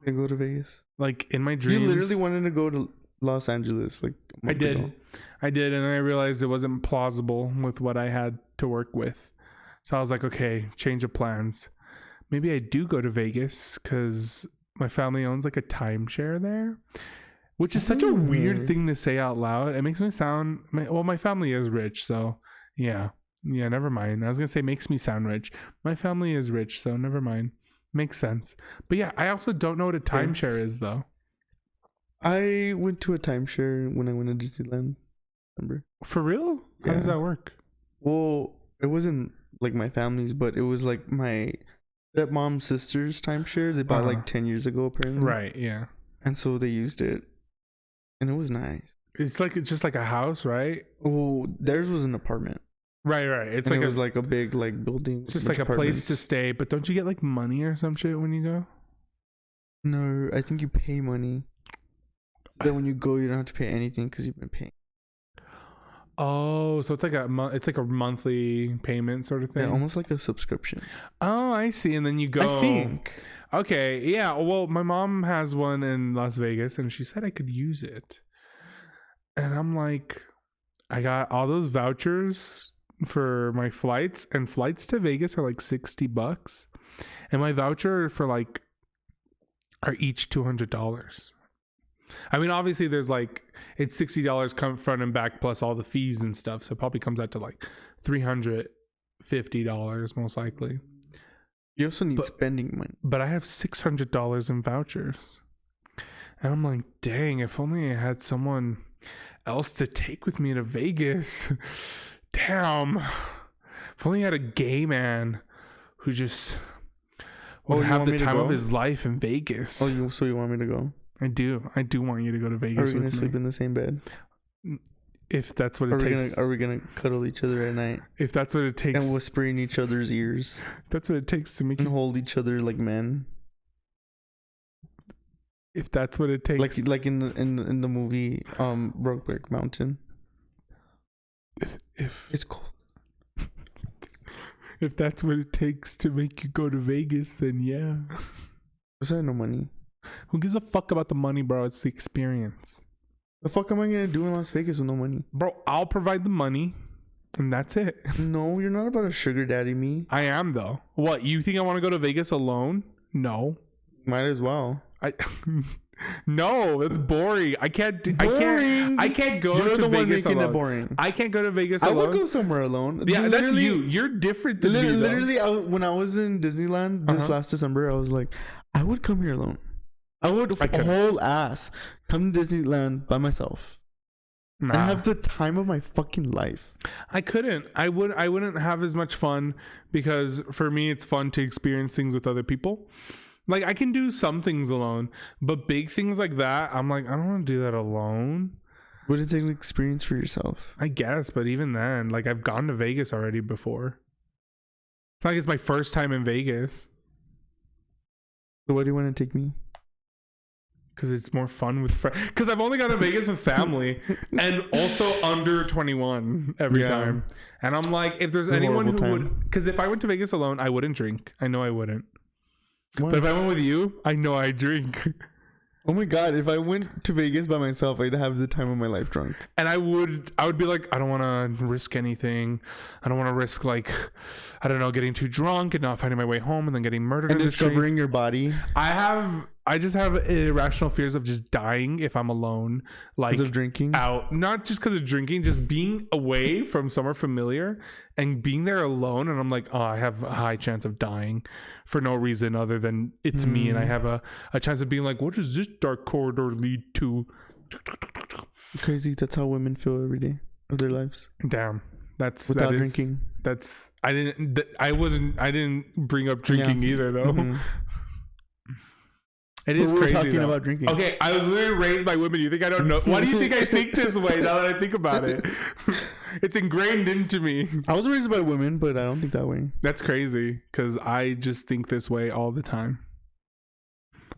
I go to Vegas. Like in my dreams. You literally wanted to go to Los Angeles like a month ago. I did, and I realized it wasn't plausible with what I had to work with. So I was like, okay, change of plans. Maybe I do go to Vegas because my family owns like a timeshare there, which is such a weird thing to say out loud. It makes me sound my family is rich, so yeah, never mind. I was gonna say makes me sound rich. My family is rich, so never mind. Makes sense. But yeah, I also don't know what a timeshare is, though. I went to a timeshare when I went to Disneyland. Remember? For real? How does that work? Well, it wasn't like my family's, but it was like my stepmom's sister's timeshare. They bought like 10 years ago, apparently. Right, yeah. And so they used it. And it was nice. It's just like a house, right? Well, theirs was an apartment. Right. It's like it was like a big like building. It's just like a place to stay, but don't you get like money or some shit when you go? No, I think you pay money. Then when you go, you don't have to pay anything because you've been paying. Oh, so it's like a monthly payment sort of thing. Yeah, almost like a subscription. Oh, I see. And then you go. I think. Okay, yeah. Well, my mom has one in Las Vegas, and she said I could use it. And I'm like, I got all those vouchers for my flights, and flights to Vegas are like $60, and my voucher for like are each $200. I mean, obviously there's like it's $60 come front and back plus all the fees and stuff, so it probably comes out to like $350 most likely. You also need spending money. But I have $600 in vouchers, and I'm like, dang, if only I had someone else to take with me to Vegas. Damn. If only he had a gay man who just would have the time of his life in Vegas. So you want me to go? I do want you to go to Vegas. Are we gonna sleep in the same bed? If that's what it takes. Are we gonna cuddle each other at night? If that's what it takes. And whisper in each other's ears. That's what it takes to make and hold each other like men. If that's what it takes. Like in the movie Brokeback Mountain. If it's cool. If that's what it takes to make you go to Vegas, then yeah. Because I have no money. Who gives a fuck about the money, bro? It's the experience. The fuck am I gonna do in Las Vegas with no money? Bro, I'll provide the money, and that's it. No, you're not about to sugar daddy me. I am, though. What, you think I want to go to Vegas alone? No. Might as well. No, that's boring. I can't go to Vegas alone. Boring. I can't go to Vegas alone. I would go somewhere alone. Yeah, that's you. You're different than me, though. Literally, when I was in Disneyland this last December, I was like, I would come here alone. I would whole ass come to Disneyland by myself. Nah. And have the time of my fucking life. I couldn't. I wouldn't have as much fun because for me it's fun to experience things with other people. Like I can do some things alone, but big things like that, I'm like, I don't want to do that alone. Would it take an experience for yourself? I guess, but even then, like I've gone to Vegas already before. It's not like it's my first time in Vegas. So why do you want to take me? Because it's more fun with friends. Because I've only gone to Vegas with family and also under 21 every time. And I'm like, if there's anyone who would... Because if I went to Vegas alone, I wouldn't drink. I know I wouldn't. What? But if I went with you, I know I'd drink. Oh my God. If I went to Vegas by myself, I'd have the time of my life drunk. And I would be like, I don't want to risk anything. I don't want to risk like, I don't know, getting too drunk and not finding my way home and then getting murdered and discovering your body. I just have irrational fears of just dying if I'm alone. Like because of drinking? Out. Not just because of drinking, just being away from somewhere familiar and being there alone. And I'm like, oh, I have a high chance of dying for no reason other than it's me. And I have a chance of being like, what does this dark corridor lead to? Crazy. That's how women feel every day of their lives. Damn. Without drinking. I didn't bring up drinking either though. Mm-hmm. It is crazy. We're talking about drinking. Okay, I was literally raised by women. You think I don't know? Why do you think I think this way now that I think about it? It's ingrained into me. I was raised by women, but I don't think that way. That's crazy because I just think this way all the time.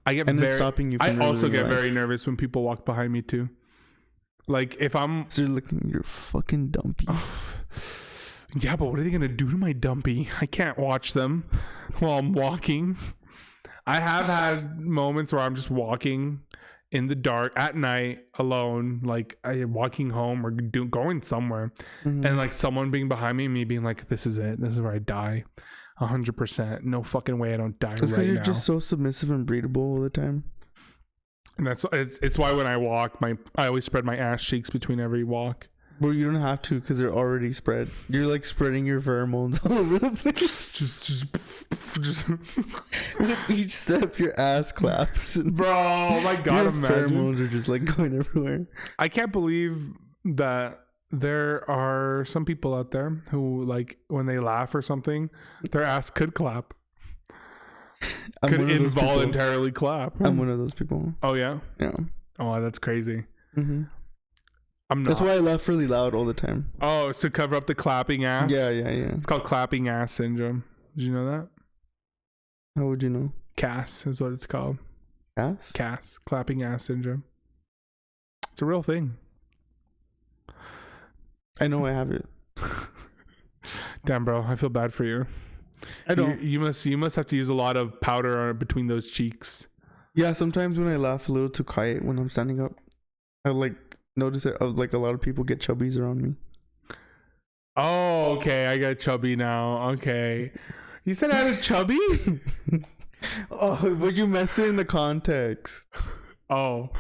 I get stopping you. I also get very nervous when people walk behind me too. Like if I'm... So you're looking at your fucking dumpy. Yeah, but what are they going to do to my dumpy? I can't watch them while I'm walking. I have had moments where I'm just walking in the dark at night alone, like I'm walking home or going somewhere, and like someone being behind me and me being like, this is it. This is where I die. 100%. No fucking way I don't die right now. It's because you're just so submissive and breedable all the time. And it's why when I walk, I always spread my ass cheeks between every walk. Well, you don't have to because they're already spread. You're like spreading your pheromones all over the place. Just with each step, your ass claps. Bro, oh my God, your pheromones are just like going everywhere. I can't believe that there are some people out there who like when they laugh or something, their ass could clap. Could involuntarily clap. I'm one of those people. Oh yeah? Yeah. Oh, that's crazy. Mm-hmm. I'm not. That's why I laugh really loud all the time. Oh, it's to cover up the clapping ass? Yeah. It's called clapping ass syndrome. Did you know that? How would you know? CAS is what it's called. CAS? CAS. Clapping ass syndrome. It's a real thing. I know I have it. Damn, bro. I feel bad for you. I don't. You must have to use a lot of powder between those cheeks. Yeah, sometimes when I laugh a little too quiet when I'm standing up, I like notice it. Like a lot of people get chubbies around me. Oh, okay. I got chubby now. Okay. You said I had a chubby? Oh, but you mess it in the context. Oh.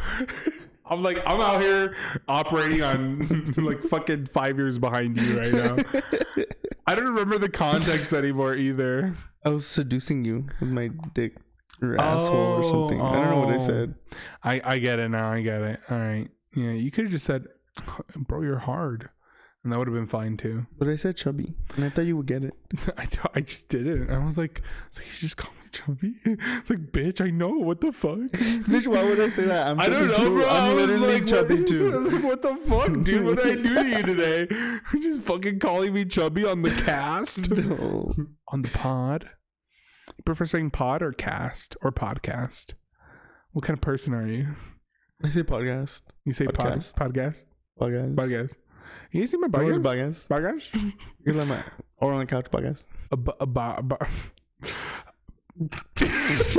I'm out here operating on like fucking 5 years behind you right now. I don't remember the context anymore either. I was seducing you with my dick or asshole or something. I don't know what I said. I get it now. I get it. All right. Yeah, you could have just said, bro, you're hard. and that would have been fine too. But I said Chubby, and I thought you would get it. I just didn't. I was like, you just call me Chubby. It's like, bitch, I know. What the fuck? Bitch, why would I say that? I don't know, too. bro. I'm literally like, chubby too. I was like, what the fuck, dude? What did I do to you today? You're just fucking calling me Chubby on the cast? No. On the pod? You prefer saying pod or cast or podcast? What kind of person are you? I say podcast. You say podcast. Podcast? Podcast. You see my Podcast? podcast? Podcast? You're like my or on the couch podcast.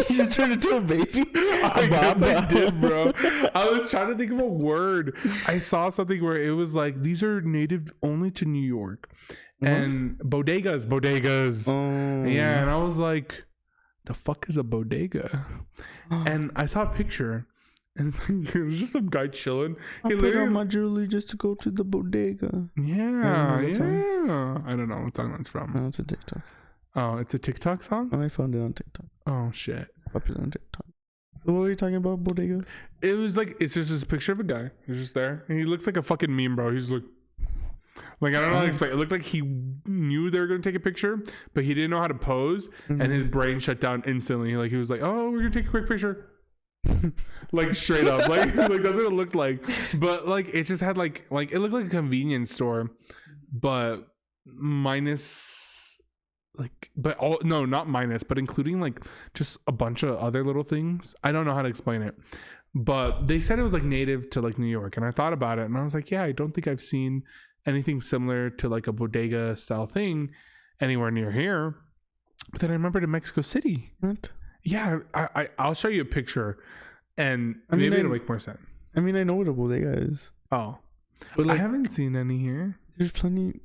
You just turned into a baby. I guess I did, bro. I was trying to think of a word. I saw something where it was like, these are native only to New York. And bodegas. Yeah, and I was like, the fuck is a bodega? And I saw a picture, and it's like, it was just some guy chilling. I put on my jewelry just to go to the bodega. Yeah. I don't know what song that's from. No, it's a TikTok. Oh, it's a TikTok song? I found it on TikTok. Oh, shit. Popular on TikTok. So what were you talking about, bodegas? It was like, it's just this picture of a guy. He's just there. And he looks like a fucking meme, bro. He's like, I don't know how to explain. It looked like he knew they were going to take a picture, but he didn't know how to pose. And his brain shut down instantly. Like, he was like, oh, we're going to take a quick picture. Like, straight up. Like that's what it looked like. But, like, it just had, like it looked like a convenience store, but minus, like, but all, no, not minus, but including, like, just a bunch of other little things. I don't know how to explain it. But they said it was, like, native to, like, New York. And I thought about it, and I was like, yeah, I don't think I've seen anything similar to like a bodega style thing anywhere near here. But then I remembered in Mexico City. What? Yeah, I'll show you a picture, and maybe it'll make more sense. I mean, I know what a bodega is. Oh, but like, I haven't seen any here. There's plenty.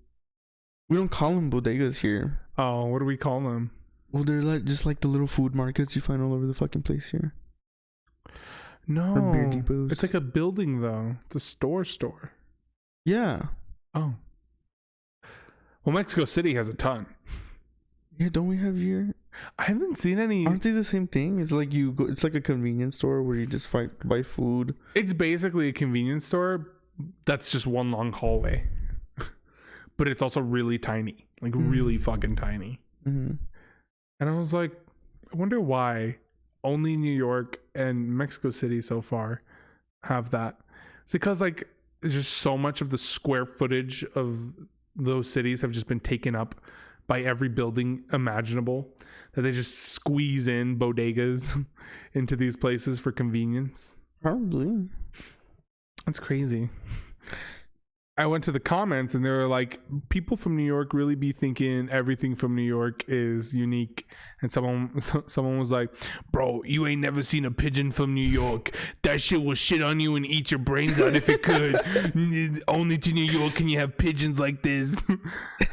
We don't call them bodegas here. Oh, what do we call them? Well, they're like just like the little food markets you find all over the fucking place here. No, beer depots. It's like a building though. It's a store. Yeah. Oh. Well, Mexico City has a ton. Yeah, don't we have here? I haven't seen any. Aren't they the same thing? It's like you go. It's like a convenience store where you just buy food. It's basically a convenience store that's just one long hallway, but it's also really tiny, like really fucking tiny. Mm-hmm. And I was like, I wonder why only New York and Mexico City so far have that. It's because like there's just so much of the square footage of those cities have just been taken up by every building imaginable that they just squeeze in bodegas into these places for convenience. Probably. That's crazy. I went to the comments and they were like, people from New York really be thinking everything from New York is unique. And someone was like, bro, you ain't never seen a pigeon from New York. That shit will shit on you and eat your brains out if it could. Only to New York can you have pigeons like this.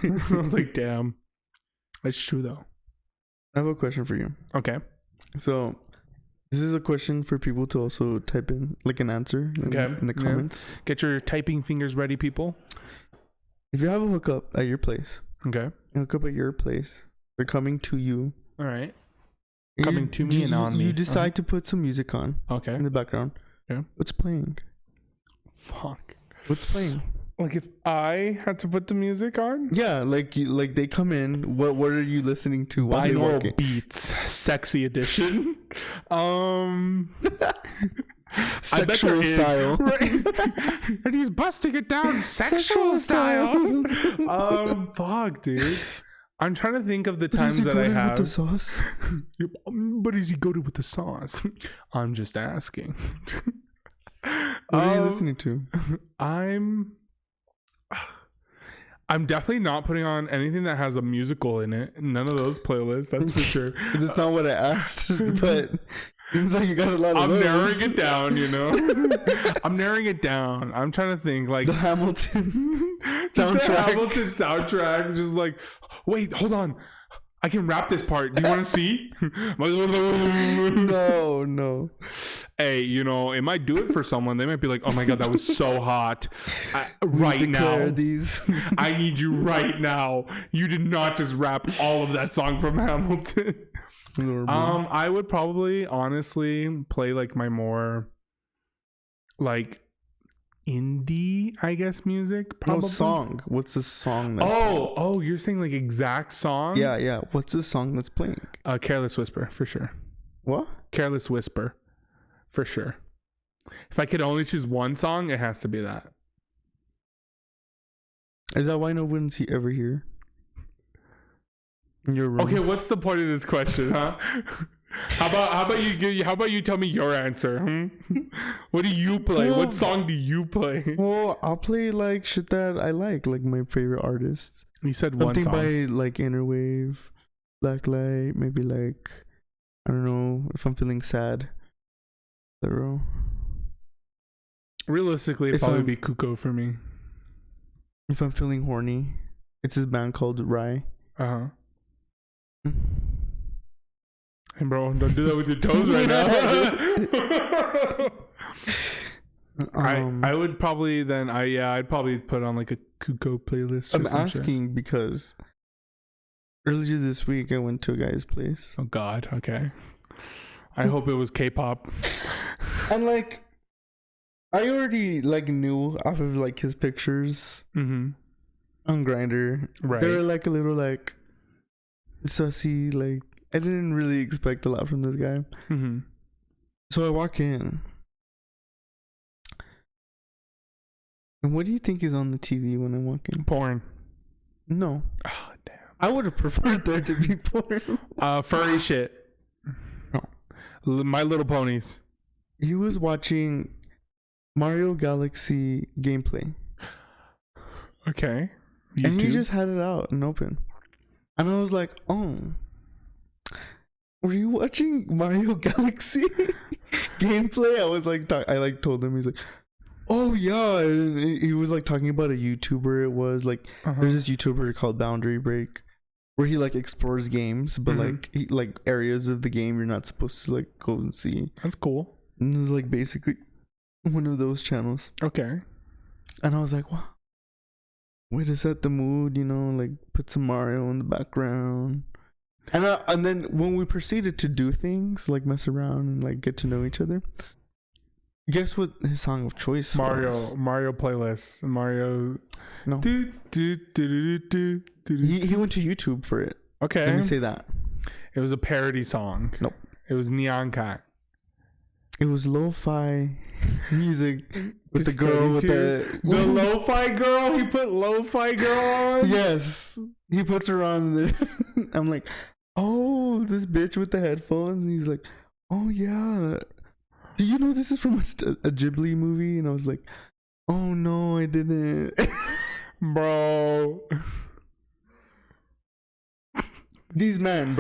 I was like, damn. That's true though. I have a question for you. Okay. So this is a question for people to also type in like an answer in the comments. Yeah. Get your typing fingers ready, people. If you have a hookup at your place. Okay. A hookup at your place. They're coming to you. All right. Coming to me and on me. You decide to put some music on. Okay. In the background. Yeah. What's playing? Fuck. What's playing? Like if I had to put the music on? Yeah, like they come in. What are you listening to? Binaural Beats, Sexy Edition. Sexual style. Right? And he's busting it down. Sexual style. Fuck, dude. I'm trying to think of the times that I have. With the sauce? But is he goated with the sauce? I'm just asking. What are you listening to? I'm definitely not putting on anything that has a musical in it. None of those playlists, that's for sure. That's not what I asked, but seems like you got a lot of those. I'm narrowing it down, you know. I'm narrowing it down. I'm trying to think like the Hamilton soundtrack. The Hamilton soundtrack, just like, wait, hold on. I can rap this part. Do you want to see? No. Hey, you know, it might do it for someone. They might be like, oh my God, that was so hot. Right now. These. I need you right now. You did not just rap all of that song from Hamilton. I would probably honestly play like my more like indie, I guess, music. Probably. No, song. What's the song that's Oh, you're saying like exact song? Yeah. What's the song that's playing? Careless Whisper, for sure. What? Careless Whisper, for sure. If I could only choose one song, it has to be that. Is that why no one's ever here? In your room? Okay, what's the point of this question, huh? How about you tell me your answer? What do you play? Well, what song do you play? Well, I'll play like shit that I like my favorite artists. You said one Something song. by like Innerwave, Blacklight, maybe like, I don't know, if I'm feeling sad. Thorough. Realistically, it'd probably be Kuko for me. If I'm feeling horny, it's this band called Rye. Uh-huh. Hey bro, don't do that with your toes right now. I would probably then I'd probably put on like a Kuko playlist. I'm asking because earlier this week I went to a guy's place. Oh God, okay. I hope it was K-pop. And like, I already like knew off of like his pictures on Grindr. Right. They were like a little like sussy. Like I didn't really expect a lot from this guy. So I walk in. And what do you think is on the TV when I walk in? Porn. No. Oh damn. I would have preferred there to be porn. Furry shit. No. My Little Ponies. He was watching Mario Galaxy gameplay. Okay. YouTube? And he just had it out and open. And I was like, oh, were you watching Mario Galaxy gameplay? I was like, I like told him, he's like, oh yeah. And he was like talking about a YouTuber. It was like, there's this YouTuber called Boundary Break where he like explores games, but like he, like areas of the game you're not supposed to like go and see. That's cool. And it was like basically one of those channels. Okay. And I was like, wow. Way to set the mood, you know, like put some Mario in the background. And then when we proceeded to do things, like mess around and like get to know each other, guess what his song of choice was? Mario playlist. Mario. No. He went to YouTube for it. Okay. Let me say that. It was a parody song. Nope. It was Neon Cat. It was lo-fi music with the girl with the lo-fi girl. He put lo-fi girl on. Yes, he puts her on there. I'm like, oh, this bitch with the headphones. And he's like, oh yeah, do you know this is from a Ghibli movie? And I was like, oh no, I didn't. Bro, these men.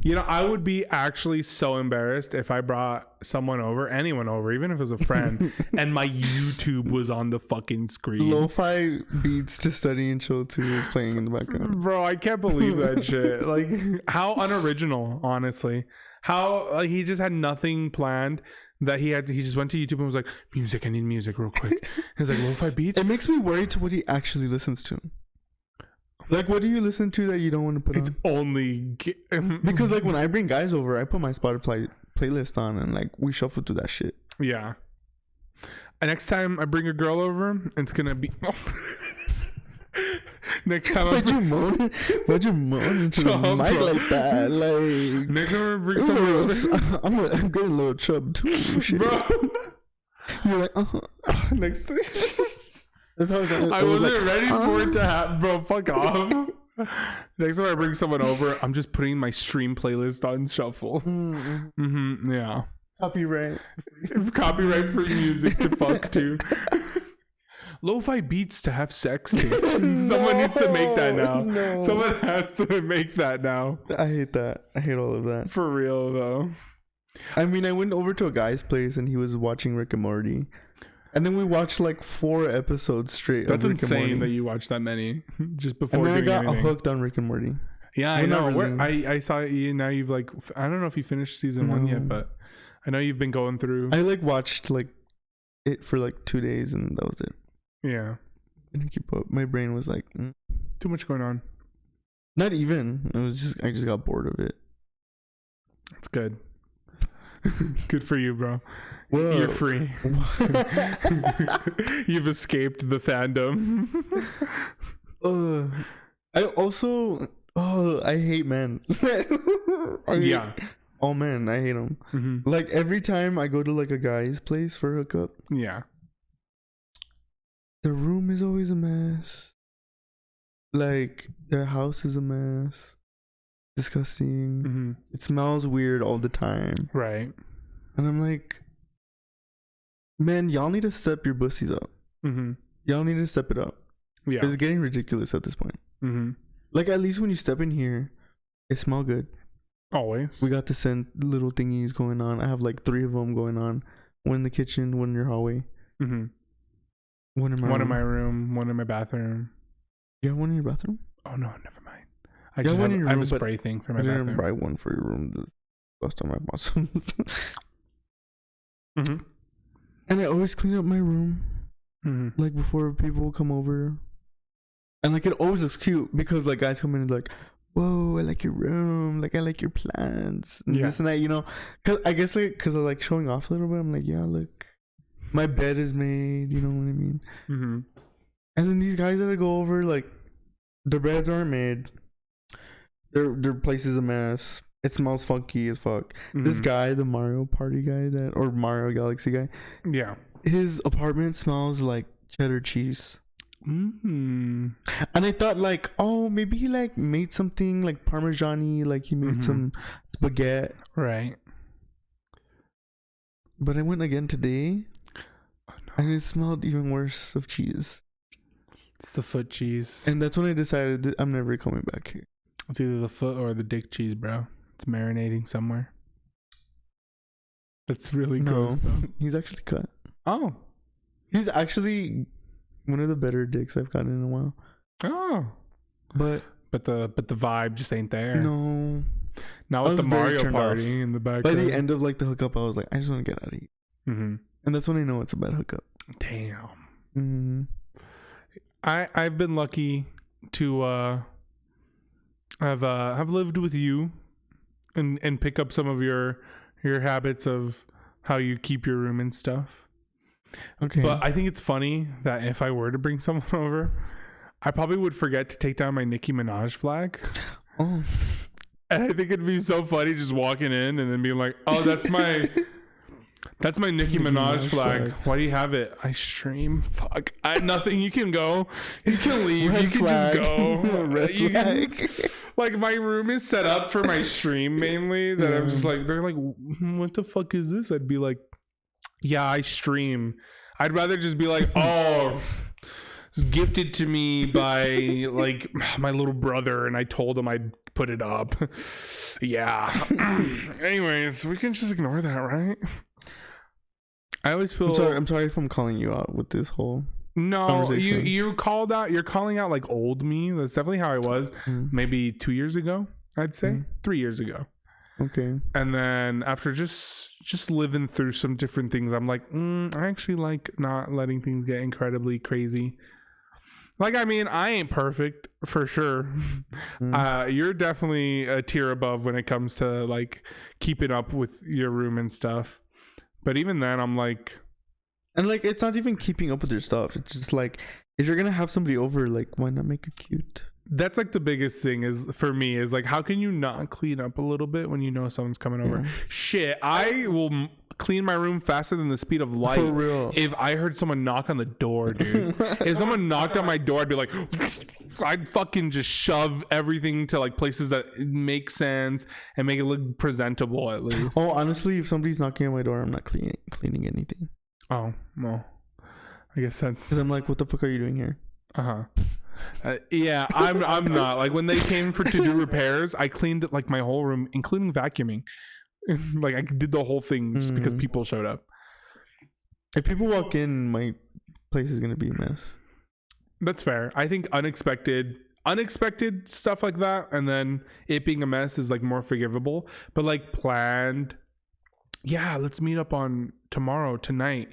You know, I would be actually so embarrassed if I brought anyone over, even if it was a friend, and my YouTube was on the fucking screen. Lo-fi beats to study and chill to is playing in the background. Bro, I can't believe that shit. Like, how unoriginal, honestly. How, like, he just had nothing planned. That he just went to YouTube and was like, music, I need music real quick. He's like, lo-fi beats? It makes me worried to what he actually listens to. Like, what do you listen to that you don't want to put on? It's only... Because, like, when I bring guys over, I put my Spotify playlist on and, like, we shuffle through that shit. Yeah. And next time I bring a girl over, it's going to be... Next time Why'd you moan into the mic like that? Like, next time I bring someone over... I'm getting a little chub, too. Shit. Bro. You're like, Next thing... That's how I wasn't ready for it to happen, bro. Fuck off. Next time I bring someone over, I'm just putting my stream playlist on shuffle. Yeah. Copyright for music to fuck to. Lo-fi beats to have sex to. Someone needs to make that now. No. Someone has to make that now. I hate that. I hate all of that. For real, though. I mean, I went over to a guy's place and he was watching Rick and Morty. And then we watched like 4 episodes straight. That's insane that you watched that many just before. And then doing I got anything. hooked on Rick and Morty. Yeah, I know. Really. I saw you now. You've like, I don't know if you finished season 1 yet, but I know you've been going through. I like watched like it for like 2 days and that was it. Yeah. I didn't keep up. My brain was like too much going on. Not even. It was just I just got bored of it. It's good. Good for you, bro. Whoa. You're free. You've escaped the fandom. I also I hate men. Yeah. Oh man, I hate them. Mm-hmm. Like every time I go to like a guy's place for a hookup, Yeah. the room is always a mess. Like their house is a mess. Disgusting. Mm-hmm. It smells weird all the time. Right. And I'm like, man, y'all need to step your bussies up. Mm-hmm. Y'all need to step it up. Yeah. It's getting ridiculous at this point. Mm-hmm. Like at least when you step in here, it smells good. Always. We got the scent little thingies going on. I have like 3 of them going on. One in the kitchen, one in your hallway. Mm-hmm. One in my One room. in my room, one in my bathroom. You have one in your bathroom? Oh no, never mind. I You just have one have, in your I have room, a but spray thing for my I didn't bathroom. buy one for your room the last time I bought some. Mm-hmm. And I always clean up my room Mm-hmm. like before people come over. And like it always looks cute because like guys come in and like, whoa, I like your room, like I like your plants and this and that, you know. Cause I guess like because I like showing off a little bit. I'm like, yeah, look, my bed is made. You know what I mean? Mm-hmm. And then these guys that I go over, like, their beds aren't made. Their place is a mess. It smells funky as fuck. Mm-hmm. This guy, the Mario Party guy, or Mario Galaxy guy, Yeah. his apartment smells like cheddar cheese. Mm-hmm. And I thought like, oh, maybe he like made something like Parmesan-y, like he made some spaghetti. Right. But I went again today, and it smelled even worse of cheese. It's the foot cheese. And that's when I decided that I'm never coming back here. It's either the foot or the dick cheese, bro. It's marinating somewhere. That's really gross, though. He's actually cut. Oh. He's actually one of the better dicks I've gotten in a while. Oh. But the vibe just ain't there. no. Not I with the was very Mario turned Party in the background. By the end of like the hookup, I was like, I just want to get out of here. Mm-hmm. And that's when I know it's a bad hookup. Damn. Mm-hmm. I've been lucky to have lived with you and pick up some of your habits of how you keep your room and stuff. Okay. But I think it's funny that if I were to bring someone over, I probably would forget to take down my Nicki Minaj flag. Oh. And I think it'd be so funny just walking in and then being like, "Oh, that's my Nicki Minaj flag. Why do you have it? I stream. Fuck. Nothing. You can go. You can leave. Red you can flag. just go. Red You can- flag. like my room is set up for my stream mainly. That I'm just like, they're like, what the fuck is this? I'd be like, yeah, I stream. I'd rather just be like, oh, it's gifted to me by like my little brother, and I told him I'd put it up. Yeah. Anyways, we can just ignore that, right? I always feel I'm sorry if I'm calling you out with this whole conversation. you called out. You're calling out like old me. That's definitely how I was. Maybe 2 years ago, I'd say 3 years ago. Okay. And then after just living through some different things, I'm like, I actually like not letting things get incredibly crazy. Like, I mean, I ain't perfect for sure. You're definitely a tier above when it comes to like keeping up with your room and stuff. But even then, I'm like, and like, it's not even keeping up with your stuff. It's just like, if you're gonna have somebody over, like, why not make it cute? that's like the biggest thing is for me is like, how can you not clean up a little bit when you know someone's coming over? Shit, I will clean my room faster than the speed of light. For real. If I heard someone knock on the door, dude. If someone knocked on my door, I'd be like, I'd fucking just shove everything to like places that make sense and make it look presentable at least. Oh, honestly, if somebody's knocking on my door, I'm not cleaning anything. Oh, well, I guess that's because I'm like, what the fuck are you doing here? Yeah, I'm not. Like when they came to do repairs, I cleaned like my whole room, including vacuuming. Like I did the whole thing just because people showed up. If people walk in, my place is gonna be a mess. That's fair. I think unexpected stuff like that, and then it being a mess is like more forgivable. But like planned, yeah, let's meet up on tonight.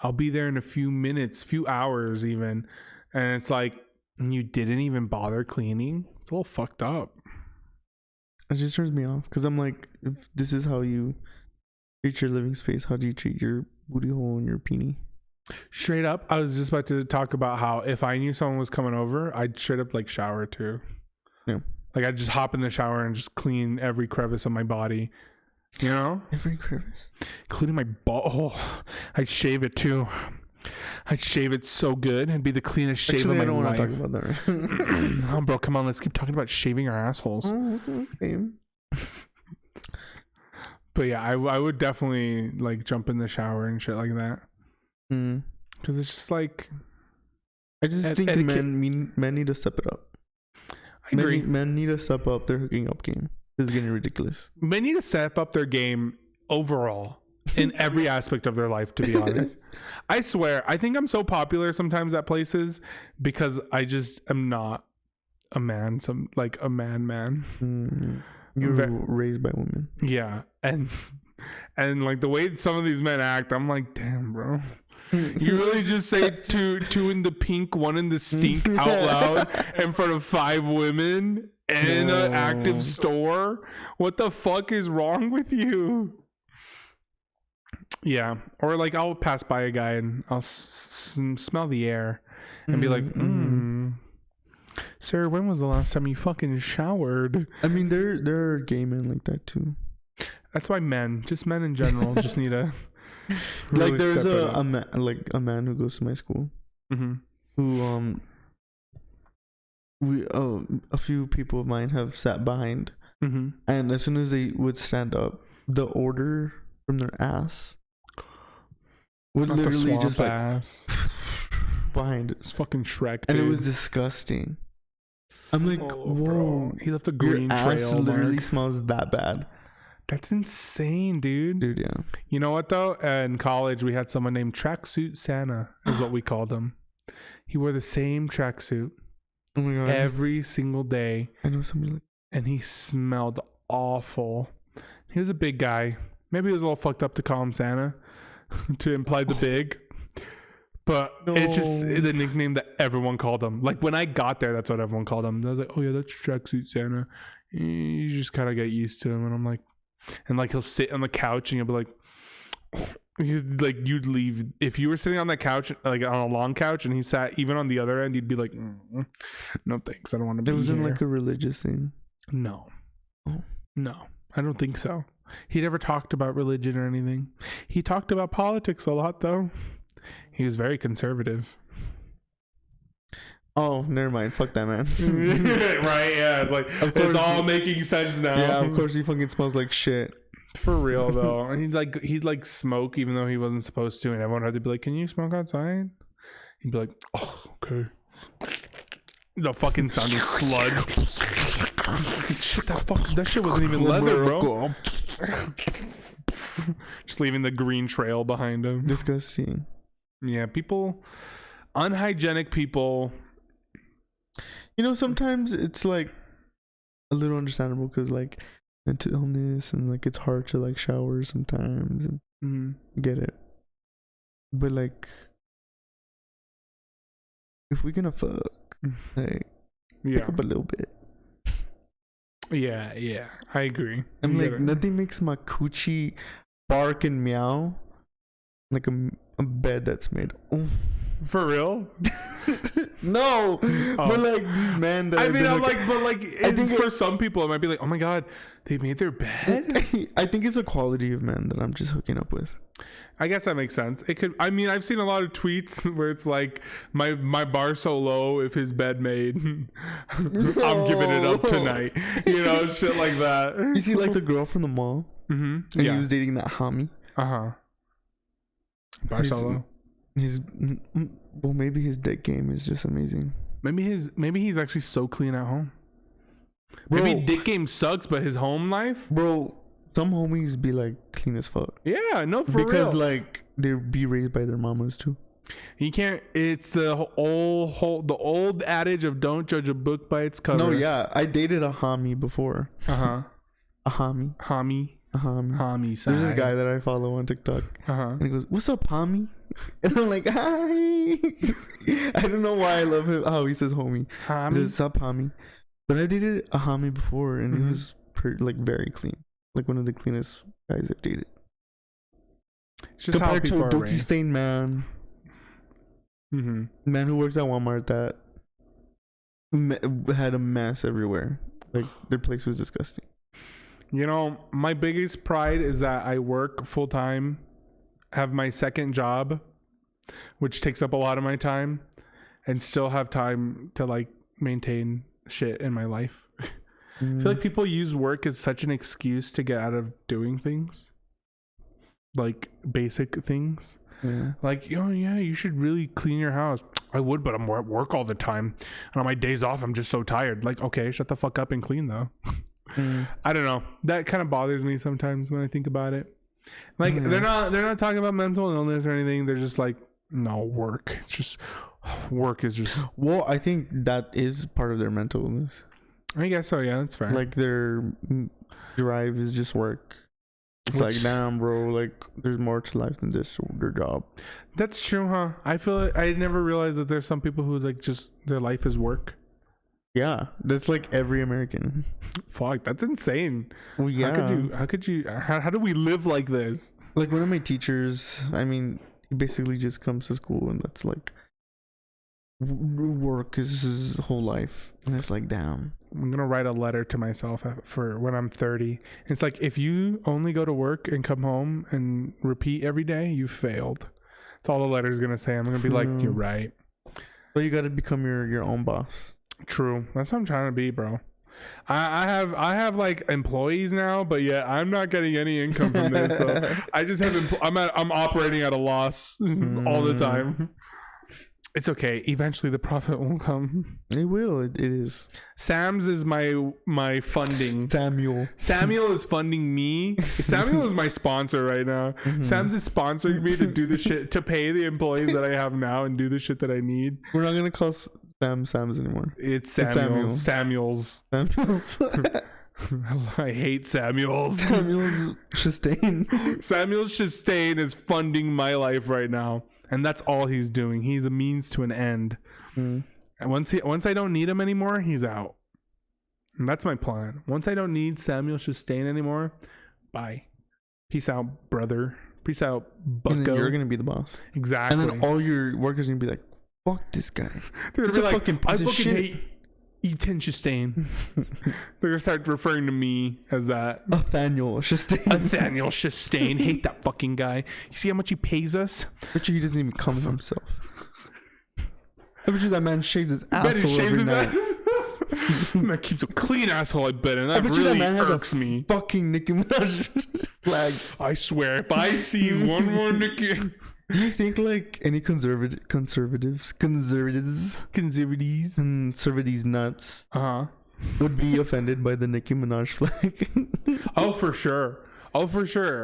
I'll be there in a few minutes, few hours even. And it's like, you didn't even bother cleaning? It's a little fucked up. It just turns me off because I'm like, if this is how you treat your living space, how do you treat your booty hole and your peenie? Straight up, I was just about to talk about how if I knew someone was coming over, I'd straight up like shower too. Yeah. Like I'd just hop in the shower and just clean every crevice of my body. You know? Every crevice. Including my butthole. I'd shave it too. I'd shave it so good. It'd be the cleanest shave of my life. I don't want to talk about that. Oh, bro, come on. Let's keep talking about shaving our assholes. Oh, okay. But yeah, I would definitely like jump in the shower and shit like that. Because it's just like... I just think men need to step it up. I agree. Men need to step up their hooking up game. This is getting ridiculous. Men need to step up their game overall in every aspect of their life, to be honest. I swear, I think I'm so popular sometimes at places because I just am not a man, a man. You were raised by women. Yeah. And like the way some of these men act, I'm like, damn, bro. You really just say two in the pink, one in the stink out loud in front of 5 women in an active store? What the fuck is wrong with you? Yeah. Or like I'll pass by a guy and I'll smell the air and be like, sir, when was the last time you fucking showered? I mean, there are gay men like that too. That's why men in general, just need to really like there's a man who goes to my school who a few people of mine have sat behind, and as soon as they would stand up, the odor from their ass would literally just like ass. Behind it. It's fucking Shrek, and it was disgusting. I'm like, whoa, bro. He left a green trail. Your ass literally smells that bad. That's insane, dude. Dude, yeah. You know what though? In college, we had someone named Tracksuit Santa, is what we called him. He wore the same tracksuit every single day. I know somebody like, and he smelled awful. He was a big guy. Maybe he was a little fucked up to call him Santa, to imply the big. But it's just the nickname that everyone called him. Like when I got there, that's what everyone called him. I was like, oh yeah, that's Tracksuit Santa. You just kind of get used to him. And I'm like, and like he'll sit on the couch and you'll be like, you'd leave if you were sitting on that couch, like on a long couch, and he sat even on the other end, you'd be like, no thanks, I don't want to be here. It wasn't like a religious thing. No, I don't think so. He never talked about religion or anything. He talked about politics a lot though. He was very conservative. Oh, never mind. Fuck that man. Right? Yeah. It's like, it's all making sense now. Yeah, of course he fucking smells like shit. For real though. And he'd like smoke even though he wasn't supposed to, and everyone had to be like, can you smoke outside? He'd be like, oh, okay. The fucking sound of sludge. Shit, that shit wasn't even leather, bro. Just leaving the green trail behind him. Disgusting. Yeah, unhygienic people. You know, sometimes it's like a little understandable because like mental illness and like it's hard to like shower sometimes and get it. But like, if we're gonna fuck, like, pick up a little bit. Yeah, I agree. I'm like, nothing makes my coochie bark and meow like a bed that's made. Oh. For real? No, but like these men that I mean, I'm like, but like, I think for some people it might be like, oh my god, they made their bed. I think it's a quality of men that I'm just hooking up with. I guess that makes sense. It could. I mean, I've seen a lot of tweets where it's like my bar so low if his bed made, I'm giving it up tonight. You know, shit like that. You see, like the girl from the mall, and he was dating that homie. Bar so low. Well, maybe his dick game is just amazing. Maybe he's actually so clean at home. Bro, maybe dick game sucks, but his home life, bro. Some homies be like clean as fuck. Yeah, no, for real. Because like they be raised by their mamas too. You can't. It's the old adage of don't judge a book by its cover. No, yeah, I dated a homie before. A homie. Homie. There's this guy that I follow on TikTok. And he goes, "What's up, homie?" And I'm like, "Hi." I don't know why I love him. Oh, he says homie. He says, "What's up, homie?" But I dated a homie before, and he was very clean. Like one of the cleanest guys I've dated. It's just compared how to people a are dookie raised. stain man. Man who works at Walmart that had a mess everywhere. Like their place was disgusting. You know, my biggest pride is that I work full time, have my second job, which takes up a lot of my time, and still have time to like maintain shit in my life. I feel like people use work as such an excuse to get out of doing things, like basic things. Yeah. Like, oh yeah, you should really clean your house. I would, but I'm at work all the time, and on my days off, I'm just so tired. Like, okay, shut the fuck up and clean though. I don't know. That kind of bothers me sometimes when I think about it. Like, they're not talking about mental illness or anything. They're just like, no, work. It's just work is just. Well, I think that is part of their mental illness. I guess so. Yeah, that's fair. Like their drive is just work. It's like, damn, bro. Like, there's more to life than this. Their job. That's true, huh? I feel like I never realized that there's some people who like just their life is work. Yeah, that's like every American. Fuck, that's insane. Well, yeah. How do we live like this? Like one of my teachers, I mean, he basically just comes to school and that's like work is his whole life. And it's like, damn. I'm gonna write a letter to myself for when I'm 30. It's like, if you only go to work and come home and repeat every day, you failed. That's all the letter's gonna say. I'm gonna be like, you're right. But you gotta become your own boss. True. That's what I'm trying to be, bro. I have like employees now, but yeah, I'm not getting any income from this. So I just have I'm operating at a loss all the time. It's okay. Eventually the profit will come. It will. It is. Sam's is my funding. Samuel is funding me. Samuel is my sponsor right now. Sam's is sponsoring me to do the shit, to pay the employees that I have now and do the shit that I need. We're not gonna call Sam's anymore. It's Samuel's. I hate Samuel's. Samuel's Chastain. Samuel Chastain is funding my life right now. And that's all he's doing. He's a means to an end. And once I don't need him anymore, he's out. And that's my plan. Once I don't need Samuel Chastain anymore, bye. Peace out, brother. Peace out, bucko. And then you're going to be the boss. Exactly. And then all your workers are going to be like, fuck this guy. They're going to be like, fucking piece I of fucking shit. hate Ethan Chastain. They're going to start referring to me as that. Nathaniel Chastain. Hate that fucking guy. You see how much he pays us? Bet you he doesn't even come for himself. I bet you that man shaves his asshole every night. That keeps a clean asshole, I bet. And that bet you really that man irks me. Fucking Nicki Minaj flag. I swear, if I see one more Nicki... Do you think like any conservatives and conservatives nuts would be offended by the Nicki Minaj flag? Oh, for sure.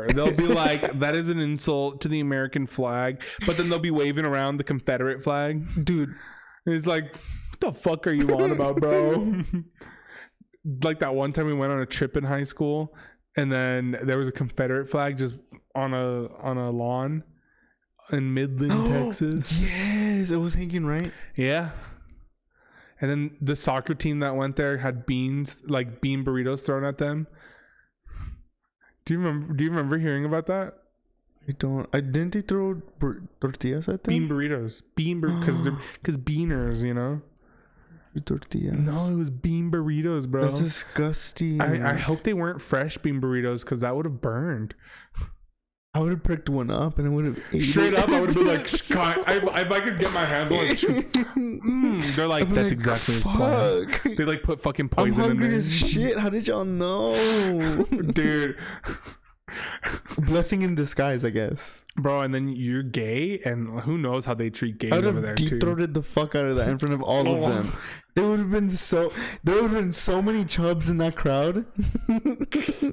They'll be like, that is an insult to the American flag, but then they'll be waving around the Confederate flag. Dude, it's like, what the fuck are you on about, bro? Like that one time we went on a trip in high school, and then there was a Confederate flag just on a lawn in Midland, Texas. Yes, it was hanging, right? Yeah. And then the soccer team that went there had beans, like bean burritos thrown at them. Do you remember hearing about that? I don't. Didn't they throw tortillas at them? Bean burritos. Because beaners, you know? Tortillas. No, it was bean burritos, bro. That's disgusting. I hope they weren't fresh bean burritos, because that would have burned. I would have picked one up and I would have ate straight it. Up. I would have been like, if I could get my hands on it, they're like, that's like, exactly his plan. They like put fucking poison I'm hungry in there. as shit. How did y'all know, dude? Blessing in disguise, I guess, bro. And then you're gay, and who knows how they treat gays over there too. I would have deep-throated the fuck out of that in front of all of them. There would have been so many chubs in that crowd.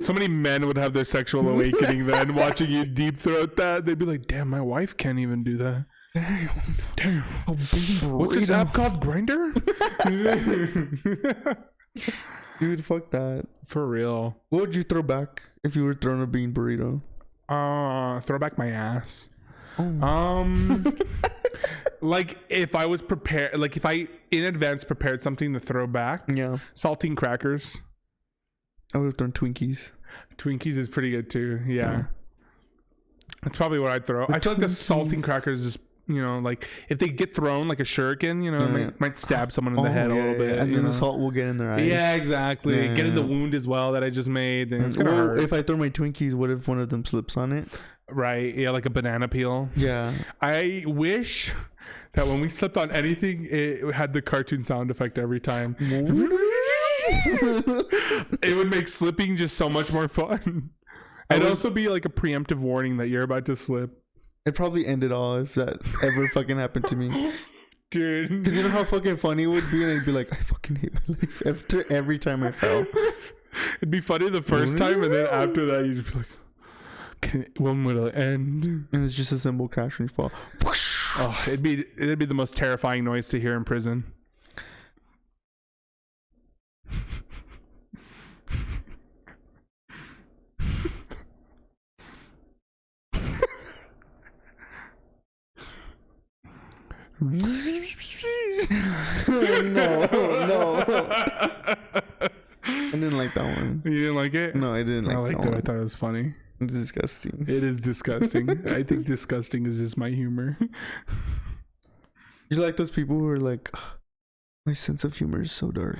So many men would have their sexual awakening then, watching you deep throat that. They'd be like, damn, my wife can't even do that. Damn. What's this app called? Grindr? Dude, fuck that. For real. What would you throw back if you were thrown a bean burrito? Throw back my ass. Oh. Like if I was prepared, like if I in advance prepared something to throw back. Yeah. Saltine crackers. I would have thrown Twinkies. Twinkies is pretty good too. Yeah. That's probably what I'd throw. I feel like the salting crackers just, like if they get thrown like a shuriken, it might stab someone in the head a little bit. And then the salt will get in their eyes. Yeah, exactly. Get in the wound as well that I just made. And it's gonna hurt. If I throw my Twinkies, what if one of them slips on it? Right. Yeah, like a banana peel. Yeah. I wish that when we slipped on anything, it had the cartoon sound effect every time. It would make slipping just so much more fun. It'd also be like a preemptive warning that you're about to slip. It'd probably end it all if that ever fucking happened to me. Dude. Because you know how fucking funny it would be? And I'd be like, I fucking hate my life after every time I fell. It'd be funny the first time, and then after that, you'd just be like, when will it end? And it's just a cymbal crash when you fall. Oh, it'd be the most terrifying noise to hear in prison. No. I didn't like that one. You didn't like it? No, I didn't like I liked that it. one. I thought it was funny. It's disgusting. It is disgusting. I think disgusting is just my humor. You like those people who are like, my sense of humor is so dark.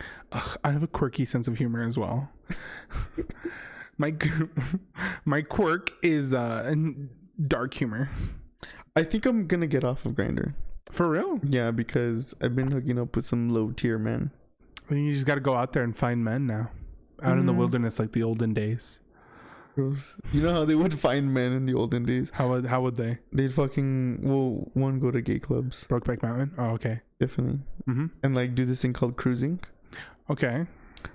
I have a quirky sense of humor as well. My quirk is dark humor. I think I'm gonna get off of Grindr. For real? Yeah, because I've been hooking up with some low tier men. I mean, you just got to go out there and find men now, out in the wilderness like the olden days. Gross. You know how they would find men in the olden days? How would they? They'd one go to gay clubs. Brokeback Mountain. Oh, okay. Definitely. And like do this thing called cruising. Okay.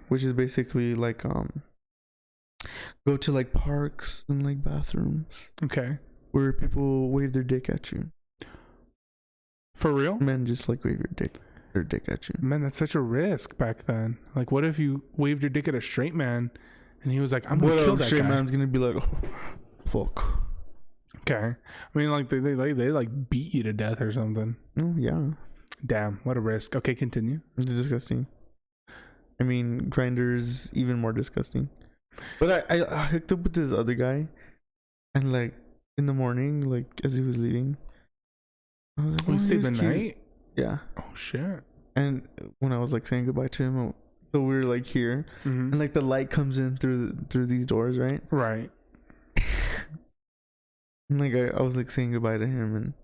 Which is basically like go to like parks and like bathrooms. Okay. Where people wave their dick at you. For real? Men just like wave their dick at you. Man, that's such a risk back then. Like, what if you waved your dick at a straight man, and he was like, "I'm gonna kill that straight guy." man's gonna be like, oh, fuck. Okay. I mean, like they like beat you to death or something. Oh yeah. Damn, what a risk. Okay, continue. It's disgusting. I mean, Grindr's even more disgusting. But I hooked up with this other guy, and like in the morning, like as he was leaving, I was like, "Oh, you stayed the cute. night?" Yeah. Oh shit. And when I was like saying goodbye to him, so we were like here, and like the light comes in through these doors, right? Right. And like I was like saying goodbye to him,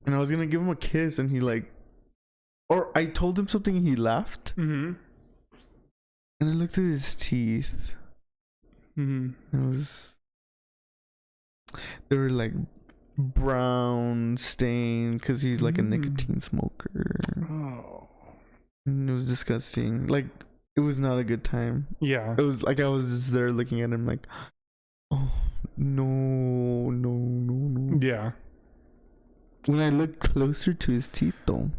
and I was gonna give him a kiss, and he like, or I told him something, and he laughed. And I looked at his teeth. And they were like brown stained because he's like a nicotine smoker. Oh. And it was disgusting. Like, it was not a good time. Yeah. It was like I was just there looking at him like, oh no. Yeah. When I looked closer to his teeth though,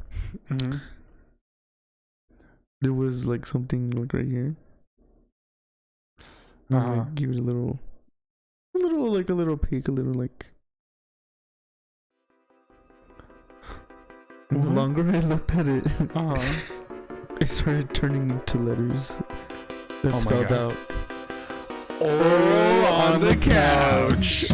there was like something like right here. Like, give it a little peek, a little like. And the longer I looked at it, it started turning into letters that spelled out, "Oh, on the couch."